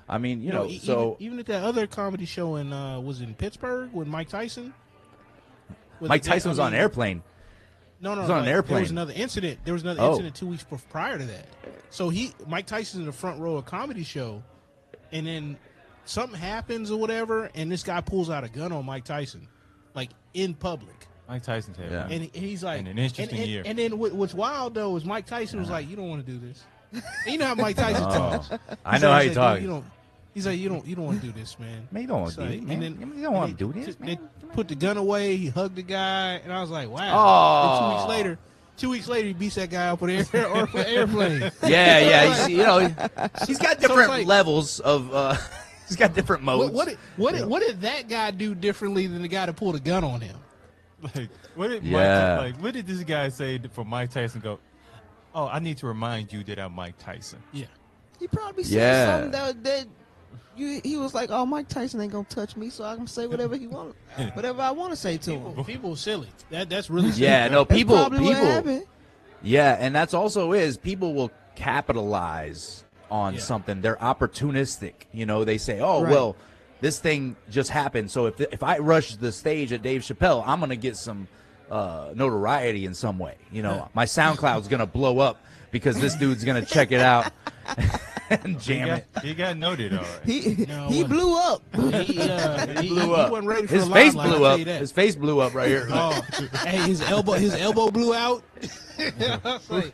I mean, you know, even at that other comedy show was in Pittsburgh with Mike Tyson. Mike Tyson was on an airplane. No, was on an airplane. There was another incident. There was another incident 2 weeks prior to that. So Mike Tyson's in the front row of a comedy show, and then something happens or whatever, and this guy pulls out a gun on Mike Tyson, like in public. Mike Tyson's had and he's like, an interesting year. And then what's wild though is Mike Tyson was like, "You don't want to do this." And you know how Mike Tyson talks. I know how he talks. He's like, you don't want to do this, man. Man, you don't want to do it, man. You don't want to do this, man. They put the gun away. He hugged the guy, and I was like, wow. And 2 weeks later, he beats that guy up with an airplane. Yeah. You know, he's got different levels of. He's got different modes. What did that guy do differently than the guy that pulled a gun on him? Like, what did this guy say for Mike Tyson? Go, oh, I need to remind you that I'm Mike Tyson. Yeah. He probably said something that he was like, oh, Mike Tyson ain't gonna touch me, so I can say whatever he want, whatever I want to say to him. People silly. That's really silly. Yeah, no, people. What happened. Yeah, and that's also people will capitalize on something. They're opportunistic. You know, they say, oh, well, this thing just happened, so if I rush the stage at Dave Chappelle, I'm gonna get some notoriety in some way. You know, my SoundCloud's gonna blow up because this dude's gonna check it out and jam it. He got noted, all right. He blew up. He blew up. He wasn't ready for his face blew up. His face blew up right here. Oh, hey, his elbow blew out. Like,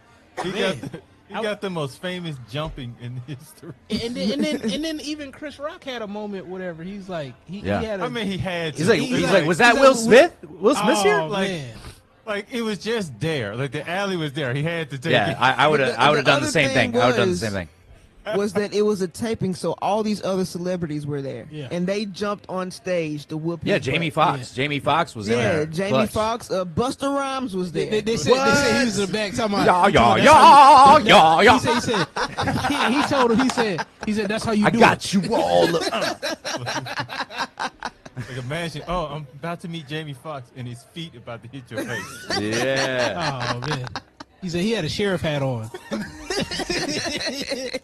he got the most famous jumping in history. And then even Chris Rock had a moment, whatever. He's like, he had. He had. He's like, was that Will Smith? Will Smith's here? Man. Like, it was just there. Like, the alley was there. He had to take it. Yeah, I would have done the same thing. I would have done the same thing. Was that it was a taping, so all these other celebrities were there, and they jumped on stage to whoop. Yeah, Jamie Foxx. Yeah. Jamie Foxx was there. Yeah, Jamie Foxx. Busta Rhymes was there. They said he was in the back talking about. Yeah. He told him. He said that's how you do it. I got you all. Like imagine, oh, I'm about to meet Jamie Foxx and his feet about to hit your face. Yeah. Oh man. He said he had a sheriff hat on.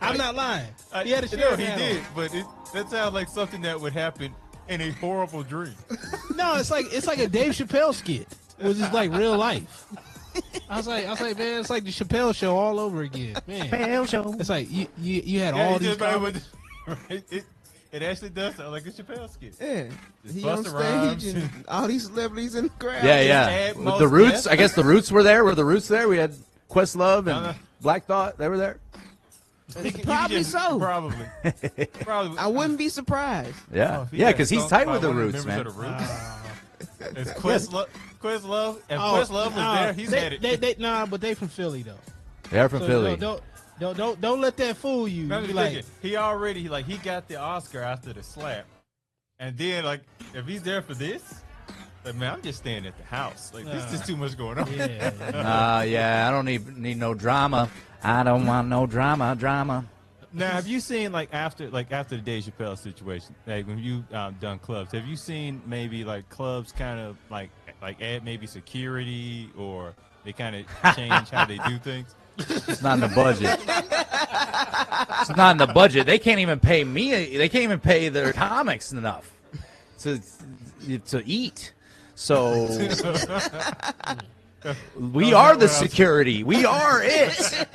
I'm not lying. He had a sheriff hat he did, on. but that sounds like something that would happen in a horrible dream. No, it's like a Dave Chappelle skit. It was just like real life. I was like, man, it's like the Chappelle show all over again, man. Chappelle show. It's like you had all these. It actually does sound like a Chappelle skit. Yeah. Just He on Busta Rhymes stage and all these celebrities in the crowd. Yeah, Add yeah. most The Roots. death. I guess the Roots were there. Were the Roots there? We had Questlove and No. Black Thought. They were there. Probably so. Probably. I wouldn't be surprised. Yeah, Oh, if he yeah, got because he's stumped tight by with the one of Roots, members man. of the Roots. It's Questlove. If Questlove was there, he's had it. Nah, but they from Philly though. They are from So Philly. Don't let that fool you. I'm You just be thinking, he got the Oscar after the slap, and then like if he's there for this, like man, I'm just staying at the house. Like there's just too much going on. Yeah, I don't need no drama. I don't want no drama. Now, have you seen after the Dave Chappelle situation, like when you done clubs, have you seen maybe like clubs kind of like add maybe security or they kind of change how they do things? It's not in the budget. It's not in the budget. They can't even pay me. They can't even pay their comics enough to eat. So we are the security. We are it.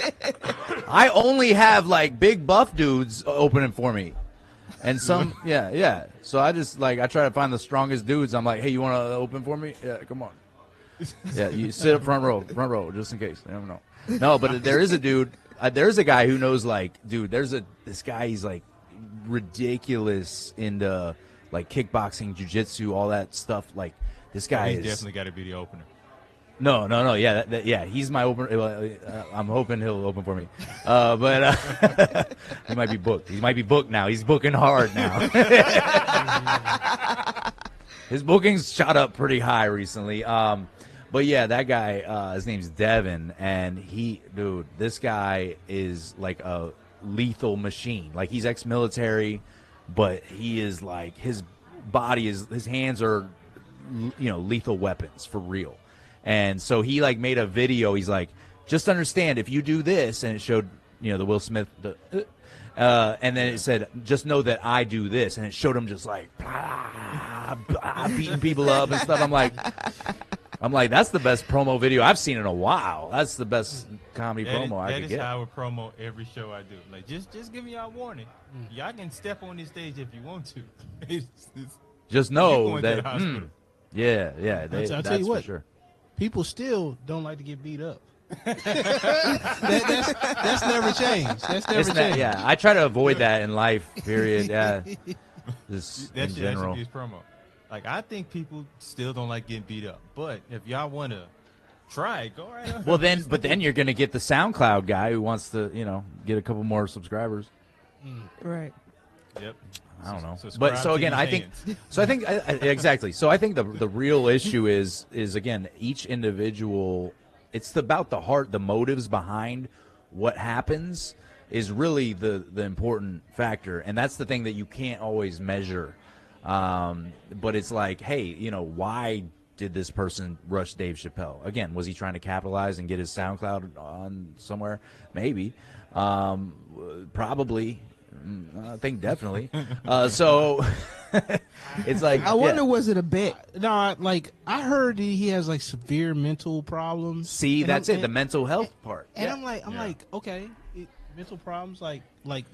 I only have like big buff dudes opening for me. And some, yeah. So I just I try to find the strongest dudes. I'm like, hey, you want to open for me? Yeah, come on. Yeah, you sit up front row, just in case. I don't know. No, but there is a dude. There's a guy who knows dude. This guy. He's like ridiculous into like kickboxing, jiu-jitsu, all that stuff. Like this guy He's is definitely got to be the opener. No. Yeah, yeah. He's my opener. I'm hoping he'll open for me. But he might be booked. He might be booked now. He's booking hard now. His bookings shot up pretty high recently. But yeah, that guy, his name's Devin, and this guy is like a lethal machine. Like he's ex-military, but he is like his hands are, lethal weapons for real. And so he made a video. He's like, just understand if you do this, and it showed the Will Smith, and then it said, just know that I do this, and it showed him just beating people up and stuff. I'm like, that's the best promo video I've seen in a while. That's the best comedy promo I could get. That is how I would promo every show I do. Like, just giving y'all a warning. Y'all can step on this stage if you want to. Just know to that. the hospital. Yeah. I'll tell you what. For sure. People still don't like to get beat up. that's never changed. That's never changed. Yeah, I try to avoid that in life. Period. Yeah. Just in That general. should be his promo. Like, I think people still don't like getting beat up. But if y'all want to try it, go right on. Well, then you're going to get the SoundCloud guy who wants to, get a couple more subscribers. Right. Yep. I don't know. Subscribe But so to again, these I think hands. exactly. So I think the real issue is again, each individual, it's about the heart, the motives behind what happens is really the important factor. And that's the thing that you can't always measure. But it's like, hey, why did this person rush Dave Chappelle? Again, was he trying to capitalize and get his SoundCloud on somewhere? Maybe. Probably. I think definitely. So it's like, I wonder, was it a bet? No, I heard he has severe mental problems. See, And that's I'm- it. The mental health part. And I'm like, okay, mental problems. Like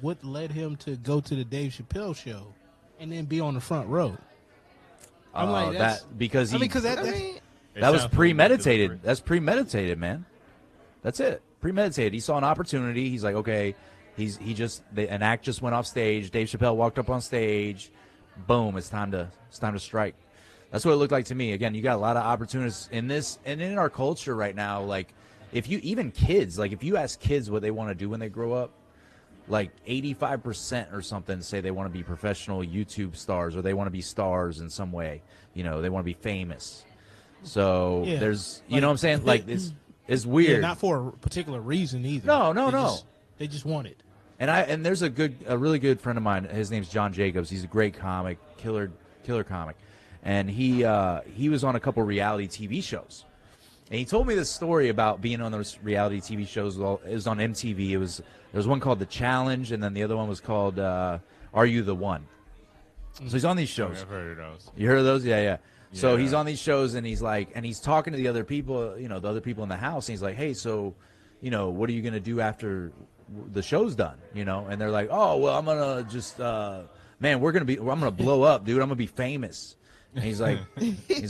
what led him to go to the Dave Chappelle show and then be on the front row? I'm like, that's because he. because that It was sounds premeditated. deliberate. That's premeditated, man. That's it. Premeditated. He saw an opportunity. He's like, okay. An act just went off stage. Dave Chappelle walked up on stage. Boom! It's time to strike. That's what it looked like to me. Again, you got a lot of opportunities in this and in our culture right now. Like, if you if you ask kids what they want to do when they grow up, 85% or something say they want to be professional YouTube stars or they want to be stars in some way. They want to be famous. So there's, you know what I'm saying? Like it's weird. Yeah, not for a particular reason either. No. They just want it. And there's a really good friend of mine. His name's John Jacobs. He's a great comic, killer comic. and he was on a couple reality TV shows. And he told me this story about being on those reality TV shows. Well, it was on MTV. There was one called The Challenge, and then the other one was called Are You the One? So he's on these shows. I've heard of those. You heard of those? Yeah. So Yeah. he's on these shows, and he's talking to the other people, the other people in the house, and he's like, hey, so, what are you going to do after the show's done? And they're like, oh, well, I'm going to just, man, I'm going to blow up, dude. I'm going to be famous. And he's like,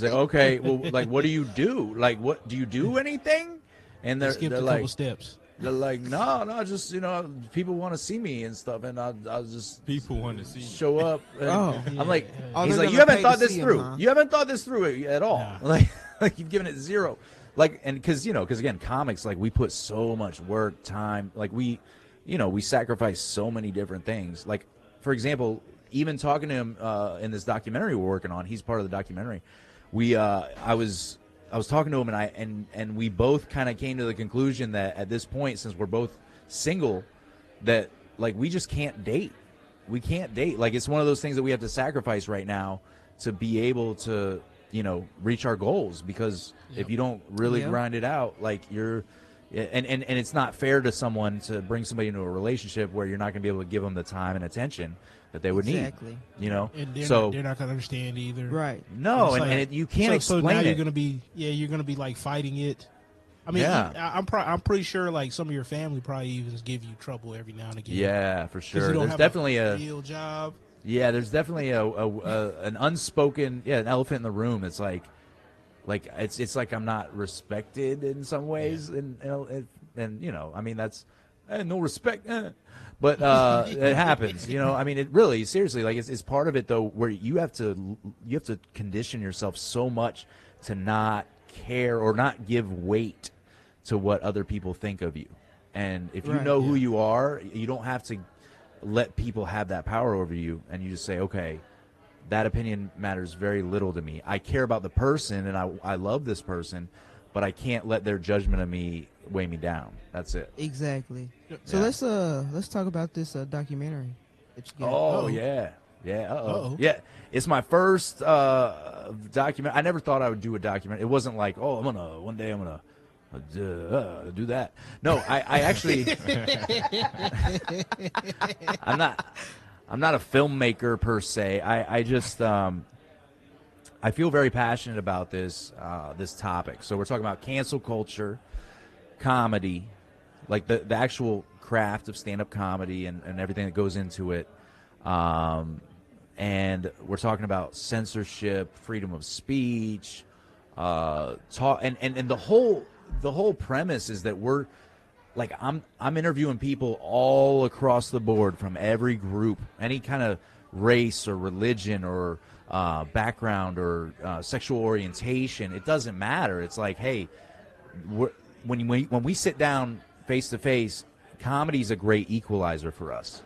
okay, well, like, what do you do? Like, what do you do anything? And they're Skip a like, couple steps. they're like, no, just people want to see me and stuff, and I'll just People want to see you. show up. And I'm like, Oh, he's they're like, you gonna haven't pay thought to this see 'em, through. huh? You haven't thought this through at all. Nah. Like you've given it zero. Like, and because again, comics, like we put so much work, time, like we sacrifice so many different things. Like, for example, even talking to him in this documentary we're working on, he's part of the documentary. I was talking to him, and we both kind of came to the conclusion that at this point, since we're both single, that like we just can't date. We can't date. Like, it's one of those things that we have to sacrifice right now to be able to, reach our goals. Because if you don't really grind it out, like and it's not fair to someone to bring somebody into a relationship where you're not going to be able to give them the time and attention that they would Exactly. need. And they're So not going to understand either. Right. no, It's and you can't so explain now it. you're going to be like fighting it. I mean, Yeah. I'm pretty sure like some of your family probably even give you trouble every now and again. Yeah, for 'Cause sure. you don't There's have definitely a real job. Yeah, there's definitely an unspoken an elephant in the room. It's like it's like I'm not respected in some ways, and I mean that's no respect, but it happens. I mean it really seriously like it's part of it though, where you have to condition yourself so much to not care or not give weight to what other people think of you, and if you know who you are, you don't have to let people have that power over you, and you just say, okay, that opinion matters very little to me. I care about the person, and I love this person, but I can't let their judgment of me weigh me down. That's it. Exactly. So Yeah. let's talk about this documentary that you got. Oh, yeah. Yeah, it's my first document. I never thought I would do a document. It wasn't like, oh, one day I'm gonna do that. No, I actually I'm not a filmmaker per se. I just I feel very passionate about this topic. So we're talking about cancel culture, comedy, like the actual craft of stand-up comedy and everything that goes into it. And we're talking about censorship, freedom of speech, and the whole premise is that we're like I'm interviewing people all across the board from every group, any kind of race or religion or background or sexual orientation. It doesn't matter. It's like, hey, when we sit down face to face, comedy is a great equalizer for us.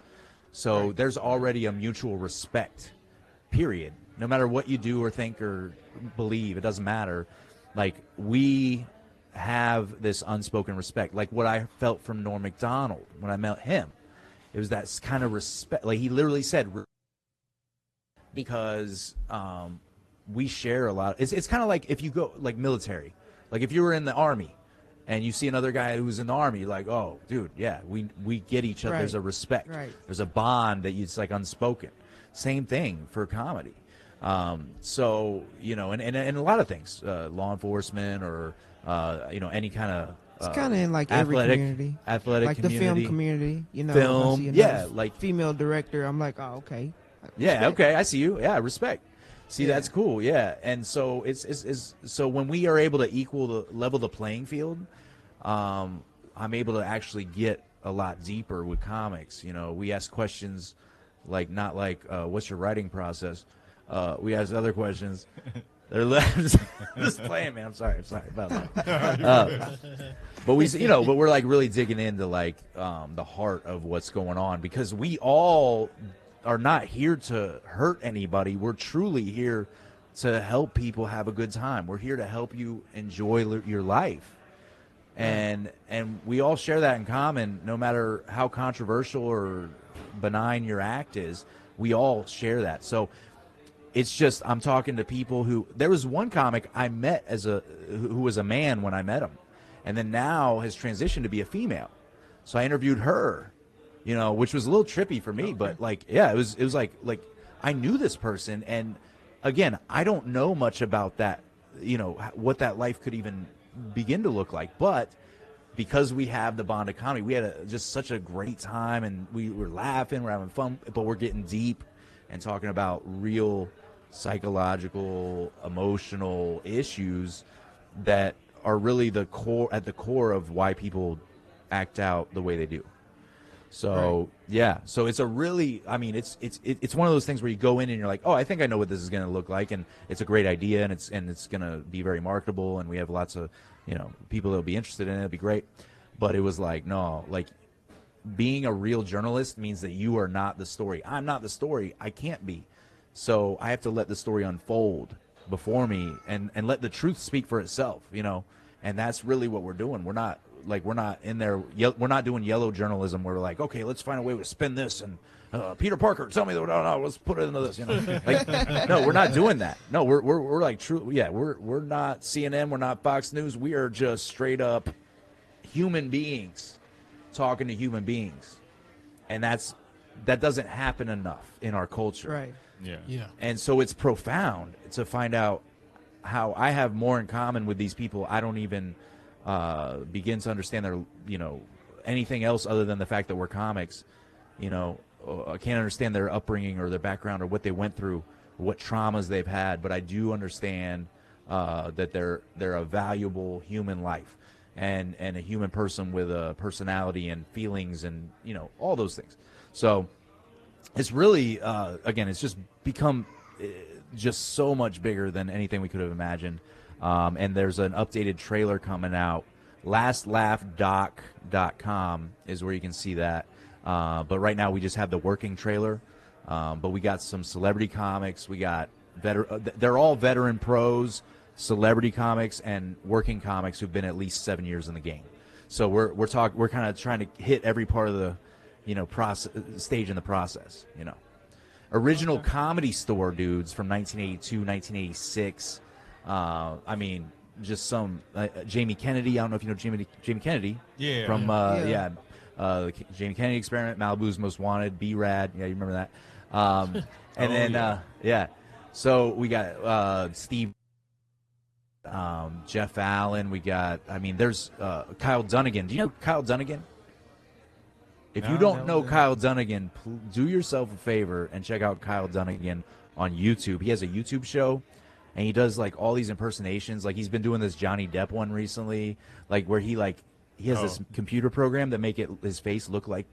So there's already a mutual respect, period. No matter what you do or think or believe, it doesn't matter. Like, we have this unspoken respect. Like what I felt from Norm Macdonald when I met him. It was that kind of respect. Like, he literally said, because we share a lot. It's kind of like if you go, like, military. Like, if you were in the Army and you see another guy who's in the Army, you're like, oh, dude, yeah, we get each other. Right. There's a respect. Right. There's a bond that it's like unspoken. Same thing for comedy. So, and a lot of things, law enforcement or, any kind of, It's kind of in like every community, athletic like community. the film community. If I Film, see yeah, another like female director, I'm like, oh, okay. yeah, Respect. okay, I see you. Yeah, respect. See, Yeah. that's cool. Yeah, and so it's so when we are able to level the playing field, I'm able to actually get a lot deeper with comics. We ask questions like not like what's your writing process. We ask other questions. They're just playing, man. I'm sorry about that. But but we're like really digging into like the heart of what's going on, because we all are not here to hurt anybody. We're truly here to help people have a good time. We're here to help you enjoy your life. And we all share that in common, no matter how controversial or benign your act is. We all share that. So it's just I'm talking to people who there was one comic I met who was a man when I met him, and then now has transitioned to be a female. So I interviewed her, you know, which was a little trippy for me, but like, yeah, it was like I knew this person, and again, I don't know much about that, you know, what that life could even begin to look like, but because we have the bond of comedy, we had just such a great time, and we were laughing, we're having fun, but we're getting deep and talking about real psychological, emotional issues that are really at the core of why people act out the way they do. So yeah, so it's a really, I mean, it's one of those things where you go in and you're like, oh, I think I know what this is going to look like, and it's a great idea, and it's going to be very marketable, and we have lots of, you know, people that'll be interested in it. It'll be great. But it was like, no, like being a real journalist means that you are not the story. I'm not the story. I can't be. So I have to let the story unfold before me and let the truth speak for itself, you know. And that's really what we're doing. We're not in there. We're not doing yellow journalism where we're like, okay, let's find a way to spin this, and Peter Parker, tell me that. No, let's put it into this. You know, like, no, we're not doing that. No, we're like true. Yeah, we're not CNN. We're not Fox News. We are just straight up human beings talking to human beings, and that doesn't happen enough in our culture. Right. Yeah. And so it's profound to find out how I have more in common with these people. I don't even begin to understand their, you know, anything else other than the fact that we're comics. You know, I can't understand their upbringing or their background or what they went through, or what traumas they've had. But I do understand that they're a valuable human life and a human person with a personality and feelings and, you know, all those things. So it's really, again, it's just become just so much bigger than anything we could have imagined. And there's an updated trailer coming out. LastLaughDoc.com is where you can see that. But right now we just have the working trailer. But we got some celebrity comics. We got they're all veteran pros, celebrity comics, and working comics who've been at least 7 years in the game. So we're kind of trying to hit every part of the, you know, stage in the process, you know. Original Comedy Store dudes from 1982, 1986. I mean, just some Jamie Kennedy. I don't know if you know Jamie Kennedy. Yeah. From the Jamie Kennedy Experiment, Malibu's Most Wanted, B-Rad. Yeah, you remember that. And then so we got Steve, Jeff Allen. We got. I mean, there's Kyle Dunnigan. Do you know Kyle Dunnigan? If you don't know Kyle Dunnigan, do yourself a favor and check out Kyle Dunnigan on YouTube. He has a YouTube show, and he does like all these impersonations. Like he's been doing this Johnny Depp one recently, like where he has this computer program that make his face look like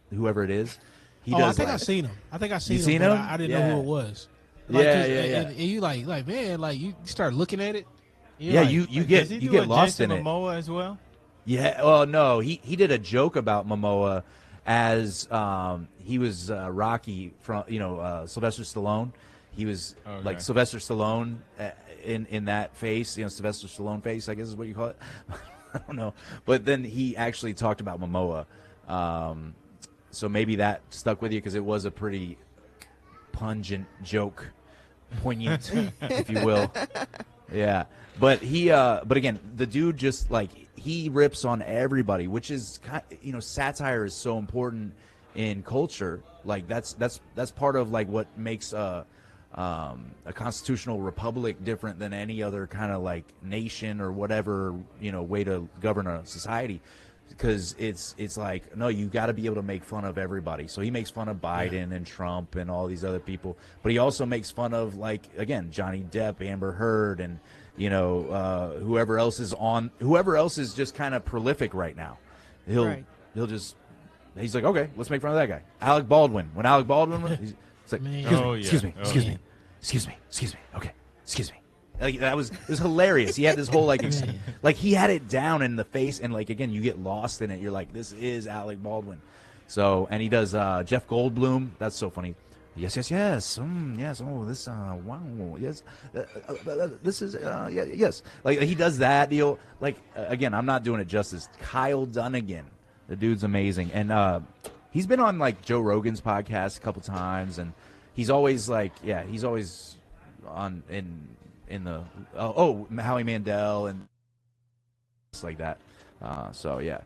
whoever it is. I think I've seen him. I seen him? I didn't know who it was. Like, And you like man, like you start looking at it. Yeah, like, you get lost Jason in it. Momoa as well. Yeah. Well, no, he did a joke about Momoa as he was Rocky from Sylvester Stallone. He was like Sylvester Stallone in that face, you know, Sylvester Stallone face, I guess is what you call it. I don't know, but then he actually talked about Momoa, so maybe that stuck with you because it was a pretty pungent joke, poignant, if you will. Yeah, but but again, the dude just like he rips on everybody, which is, you know, satire is so important in culture. Like that's part of like what makes a constitutional republic different than any other kind of like nation or whatever, you know, way to govern a society. Because it's like, no, you got to be able to make fun of everybody. So he makes fun of Biden and Trump and all these other people, but he also makes fun of, like, again, Johnny Depp, Amber Heard, and, you know, whoever else is just kind of prolific right now. He's like, okay, let's make fun of that guy. Alec Baldwin. When Alec Baldwin was, it's like, excuse me. Okay, excuse me. Like it was hilarious. He had this whole like he had it down in the face, and like again, you get lost in it. You're like, this is Alec Baldwin. So, and he does Jeff Goldblum. That's so funny. Yes. Yes. Oh, this wow. Yes. This is yes. Like he does that deal. Like again, I'm not doing it justice. Kyle Dunnigan, the dude's amazing, and he's been on like Joe Rogan's podcast a couple times, and he's always like, he's always in the Howie Mandel and stuff like that. So yeah.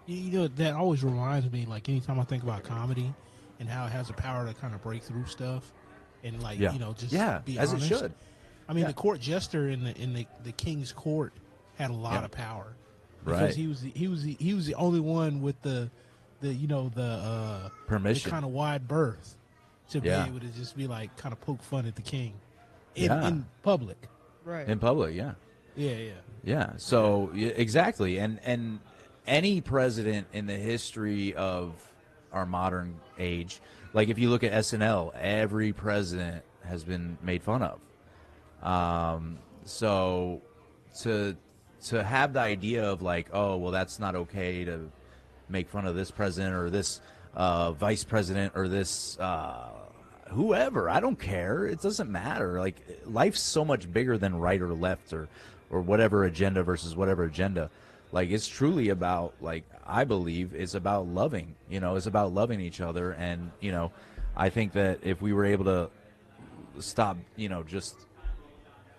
You know, that always reminds me, like, anytime I think about comedy and how it has the power to kind of break through stuff and, like, you know, just be as honest. it should. I mean, the court jester in the king's court had a lot of power because he was the only one with the permission, the kind of wide berth to be able to just be like kind of poke fun at the king in public. Right. In public, yeah. So exactly, and any president in the history of our modern age, like if you look at SNL, every president has been made fun of. So to have the idea of like, oh well, that's not okay to make fun of this president or this vice president or this whoever, I don't care. It doesn't matter. Like, life's so much bigger than right or left or whatever agenda versus whatever agenda. Like, it's truly about, like, I believe it's about loving, you know, it's about loving each other. And, you know, I think that if we were able to stop, you know, just,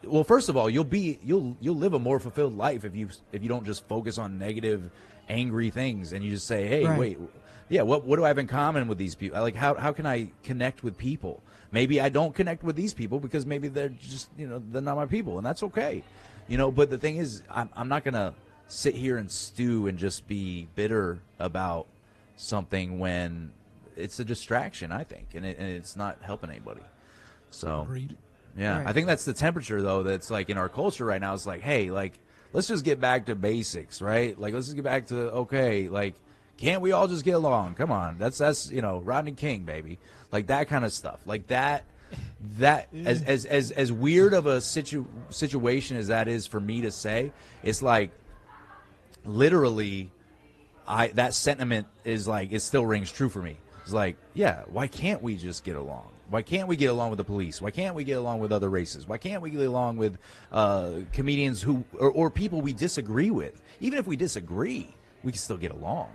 well, first of all, you'll live a more fulfilled life if you don't just focus on negative, angry things, and you just say, hey, wait, yeah, what do I have in common with these people? Like, how can I connect with people? Maybe I don't connect with these people because maybe they're just, you know, they're not my people, and that's okay, you know. But the thing is, I'm not gonna sit here and stew and just be bitter about something when it's a distraction, I think, and it's not helping anybody. So, Agreed. yeah, I think that's the temperature, though, that's like in our culture right now. It's like, hey, like, let's just get back to basics, right? Like, let's just get back to, okay, like, can't we all just get along? Come on, that's you know, Rodney King, baby, like that kind of stuff, like that as weird of a situation as that is for me to say, it's like literally, that sentiment is like, it still rings true for me. It's like, yeah, why can't we just get along? Why can't we get along with the police? Why can't we get along with other races? Why can't we get along with comedians who or people we disagree with? Even if we disagree, we can still get along.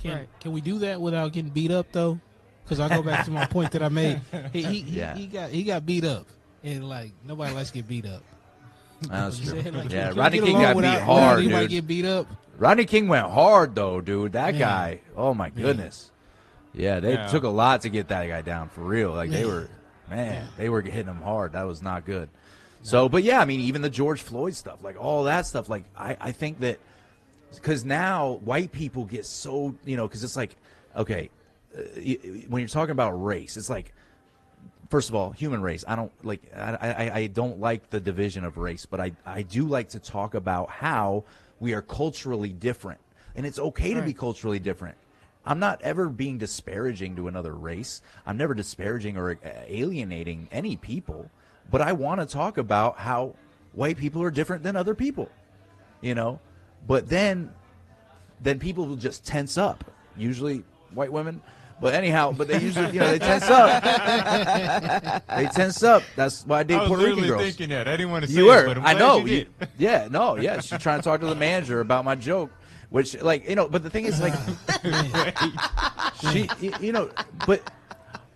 Can we do that without getting beat up though? Because I go back to my point that I made. He got beat up, and like nobody likes to get beat up. That's true. Like, yeah, Rodney King got beat hard, dude. Anybody get beat up? Rodney King went hard though, dude. That guy. Oh my goodness. Yeah, they took a lot to get that guy down, for real. Like, they were hitting him hard. That was not good. So, but yeah, I mean, even the George Floyd stuff, like all that stuff, like I think that, because now white people get so, you know, because it's like, okay, when you're talking about race, it's like, first of all, human race. I don't like the division of race, but I do like to talk about how we are culturally different, and it's okay to be culturally different. I'm not ever being disparaging to another race. I'm never disparaging or alienating any people, but I want to talk about how white people are different than other people, you know. But then people will just tense up. Usually white women, but anyhow, but they usually, you know, they tense up. They tense up. That's why I date Puerto Rican girls. I was really thinking that. I didn't want to say you were. it, but I'm I glad know. you did. Yeah, no, yeah. She's trying to talk to the manager about my joke. Which, like, you know, but the thing is, like, she, you know, but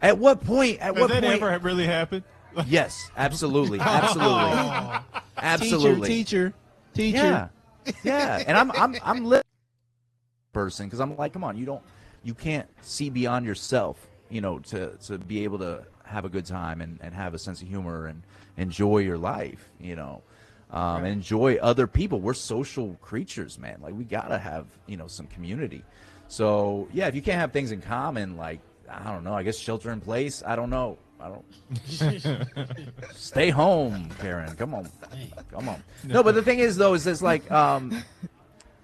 at what point? At Does what that point? ever really happen? Yes, absolutely, absolutely, absolutely. Teacher. Yeah, yeah. And I'm lit person because I'm like, come on, you can't see beyond yourself, you know, to be able to have a good time and have a sense of humor and enjoy your life, you know. And enjoy other people. We're social creatures, man. Like, we gotta have, you know, some community. So yeah, if you can't have things in common, like, I don't know, I guess shelter in place. I don't know. Stay home, Karen. Come on. No, but the thing is, though, is this like,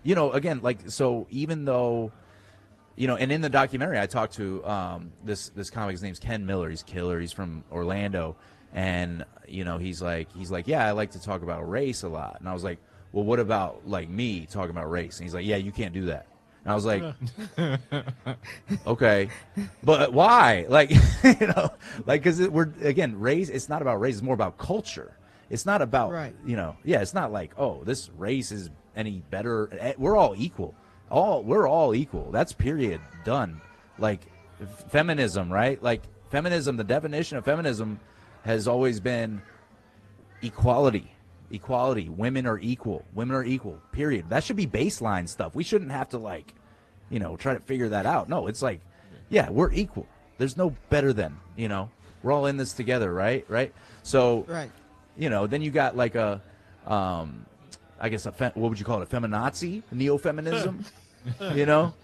you know, again, like, so even though, you know, and in the documentary, I talked to this comic. His name's Ken Miller. He's killer. He's from Orlando. And, you know, he's like, yeah, I like to talk about race a lot. And I was like, well, what about, like, me talking about race? And he's like, yeah, you can't do that. And I was like, okay, but why? Like, you know, like, because we're, again, race, it's not about race. It's more about culture. It's not about, you know, yeah, it's not like, oh, this race is any better. We're all equal. We're all equal. That's period. Done. Like, feminism, right? Like, feminism, the definition of feminism has always been equality. Equality. Women are equal. Women are equal. Period. That should be baseline stuff. We shouldn't have to like, you know, try to figure that out. No, it's like, yeah, we're equal. There's no better than, you know. We're all in this together, right? Right? So, Right. you know, then you got like a, I guess, what would you call it? A feminazi? Neo-feminism? You know?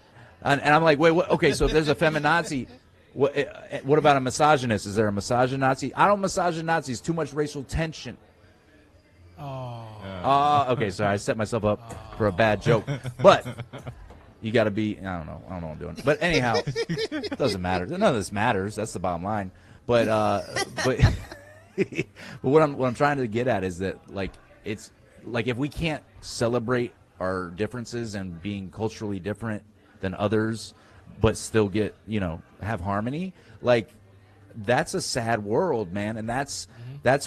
And I'm like, wait, what? Okay, so if there's a feminazi, what about a misogynist? Is there a misogynazi? I don't misogynazi. It's too much racial tension. Oh. Okay, sorry, I set myself up for a bad joke. But you got to be, I don't know what I'm doing. But anyhow, it doesn't matter. None of this matters. That's the bottom line. But what I'm trying to get at is that, like, it's like if we can't celebrate our differences and being culturally different than others, but still get, you know, have harmony, like, that's a sad world, man. And that's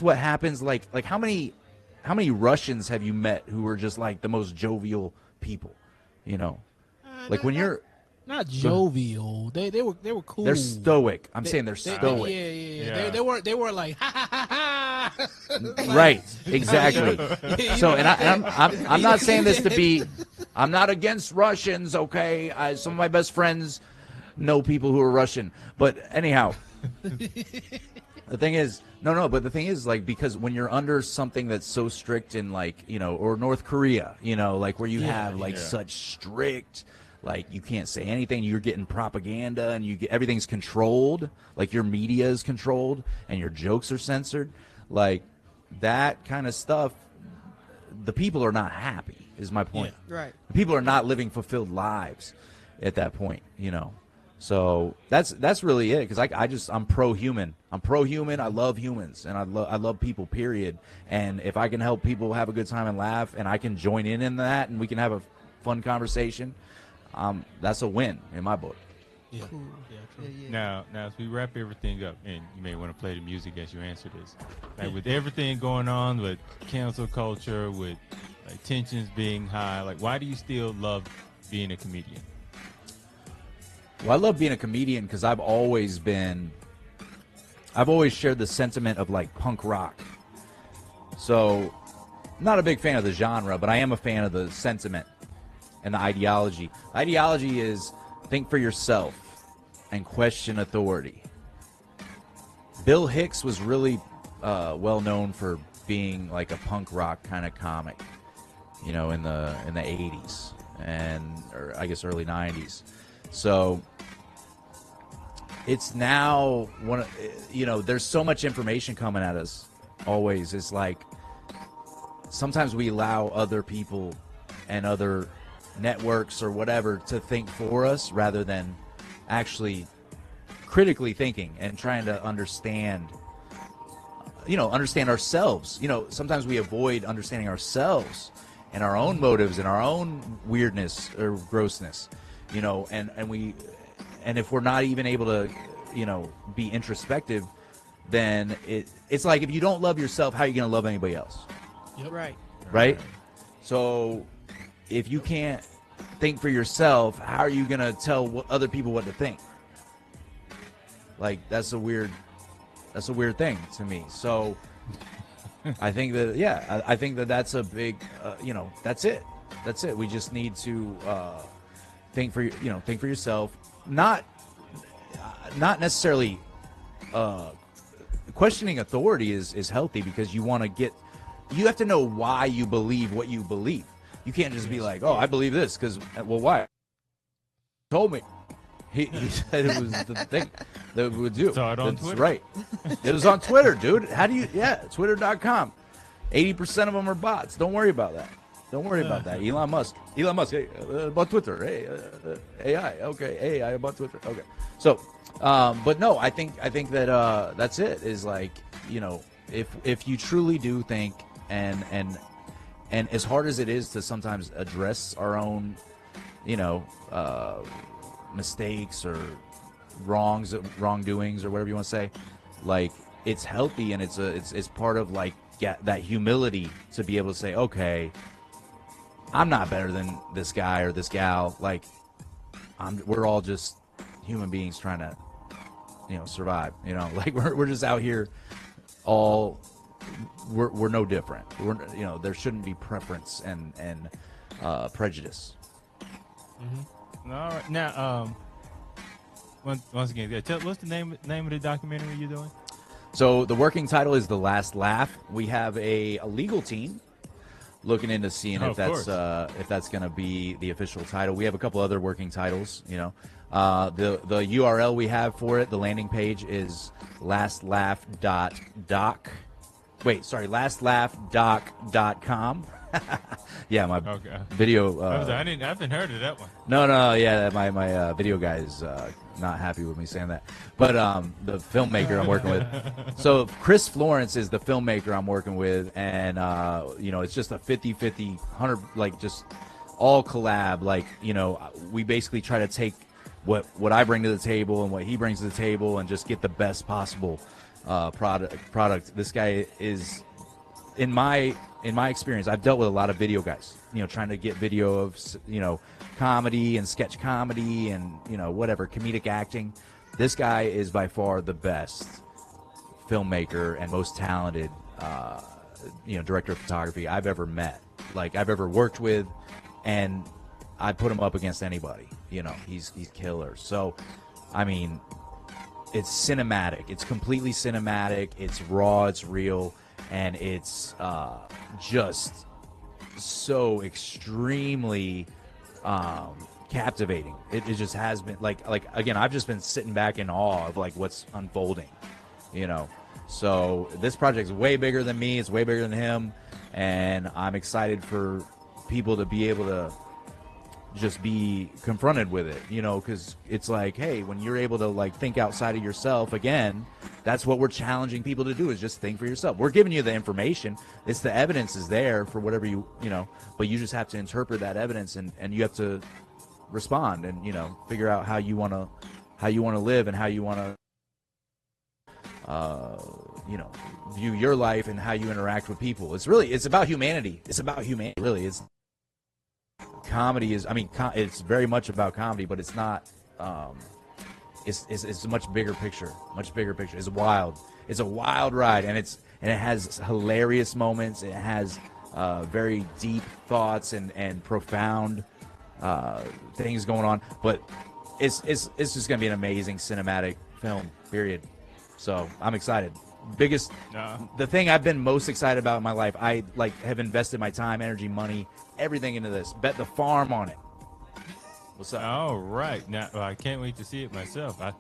what happens. Like how many Russians have you met who were just like the most jovial people, you know? Like when you're not jovial, they were cool. They're stoic. I'm saying they're stoic. Yeah. They weren't like ha ha ha ha. Right, exactly. So, and I'm not saying this to be. I'm not against Russians. Okay, some of my best friends know people who are Russian, but anyhow. The thing is, but the thing is, like, because when you're under something that's so strict in, like, you know, or North Korea, you know, like where you have like such strict, like, you can't say anything, you're getting propaganda, and everything's controlled, like your media is controlled and your jokes are censored, like that kind of stuff. The people are not happy, is my point. Yeah. Right. The people are not living fulfilled lives at that point, you know. So that's really it, because I'm pro-human. I'm pro-human. I love humans, and I love people, period. And if I can help people have a good time and laugh, and I can join in that, and we can have a fun conversation, that's a win in my book. Yeah. Cool. Yeah, true. Yeah. Now, as we wrap everything up, and you may want to play the music as you answer this, like with everything going on with cancel culture, with like tensions being high, like why do you still love being a comedian? Well, I love being a comedian because I've always shared the sentiment of like punk rock. So, I'm not a big fan of the genre, but I am a fan of the sentiment and the ideology. Ideology is think for yourself and question authority. Bill Hicks was really well known for being like a punk rock kind of comic, you know, in the 80s or I guess early 90s. So it's now there's so much information coming at us always. It's like sometimes we allow other people and other networks or whatever to think for us rather than actually critically thinking and trying to understand ourselves. You know, sometimes we avoid understanding ourselves and our own motives and our own weirdness or grossness, you know, and if we're not even able to, you know, be introspective, then it's like if you don't love yourself, how are you going to love anybody else? Yep. Right? So if you can't think for yourself, how are you going to tell other people what to think? Like, that's a weird thing to me. So I think that, I think that that's a big, that's it. We just need to think for yourself. Not necessarily questioning authority is healthy, because you have to know why you believe what you believe. You can't just be like, oh, I believe this because, well, why? He told me. He said it was the thing that we would do. Saw it on That's Twitter. right. It was on Twitter, dude. Twitter.com. 80% of them are bots. Don't worry about that. Don't worry about that. Elon Musk, hey, about Twitter. Hey, AI. Okay, AI about Twitter. Okay. So, but no, I think that that's it. Is like, you know, if you truly do think and as hard as it is to sometimes address our own, you know, mistakes or wrongdoings or whatever you want to say, like, it's healthy, and it's part of like that humility to be able to say, okay, I'm not better than this guy or this gal. Like, we're all just human beings trying to, you know, survive. You know, like we're just out here all we're no different. There shouldn't be preference and prejudice. All right. Now, once again, what's the name of the documentary you're doing? So the working title is The Last Laugh. We have a legal team looking into seeing if that's going to be the official title. We have a couple other working titles. The URL we have for it, the landing page is lastlaugh.doc. Wait, sorry, lastlaugh.doc.com. Yeah, my video. I haven't heard of that one. No, yeah, my video guy is not happy with me saying that. But the filmmaker I'm working with. So Chris Florence is the filmmaker I'm working with, and it's just a 50-50, 100, like just all collab. Like we basically try to take what I bring to the table and what he brings to the table, and just get the best possible product. This guy is, in my experience, I've dealt with a lot of video guys, trying to get video of, comedy and sketch comedy and, whatever, comedic acting. This guy is by far the best filmmaker and most talented, director of photography I've ever met, like I've ever worked with, and I put him up against anybody. He's killer. So, I mean, it's cinematic. It's completely cinematic. It's raw. It's real. And it's just so extremely captivating. It just has been like again, I've just been sitting back in awe of like what's unfolding, So this project's way bigger than me. It's way bigger than him, and I'm excited for people to be able to just be confronted with it, because it's like, hey, when you're able to like think outside of yourself again, that's what we're challenging people to do, is just think for yourself. We're giving you the information. It's the evidence is there for whatever but you just have to interpret that evidence, and you have to respond and, figure out how you want to live and how you want to, view your life and how you interact with people. It's about humanity. It's about humanity. Really, comedy is, it's very much about comedy, but it's not, it's a much bigger picture. It's wild. It's a wild ride, and it has hilarious moments. It has very deep thoughts and profound things going on, but it's just gonna be an amazing cinematic film, period. So I'm excited. The thing I've been most excited about in my life, I have invested my time, energy, money, everything into this. Bet the farm on it. What's up? All right. Now, I can't wait to see it myself. I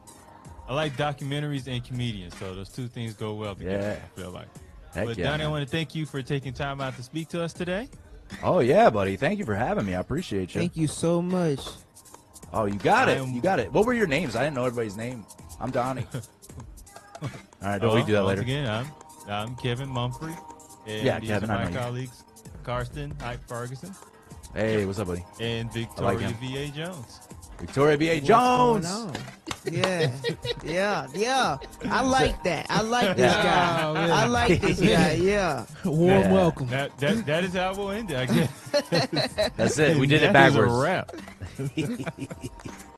like documentaries and comedians, so those two things go well together. Yeah. I feel like. Heck but yeah, Donnie, man. I want to thank you for taking time out to speak to us today. Oh yeah, buddy. Thank you for having me. I appreciate you. Thank you so much. Oh, you got it. You got it. What were your names? I didn't know everybody's name. I'm Donnie. All right, we do that later. Once again, I'm Kevin Mumphrey. And Yeah, these Kevin, are I know my you. colleagues, Karsten Hype Ferguson Hey, what's up, buddy? and Victoria V.A. Jones. Victoria B.A. What's Jones. going on? Yeah. I like that. I like this guy. Oh, man. I like this guy. Yeah. Warm welcome. That is how we'll end it, I guess. That's it. We did it That is a backwards. wrap.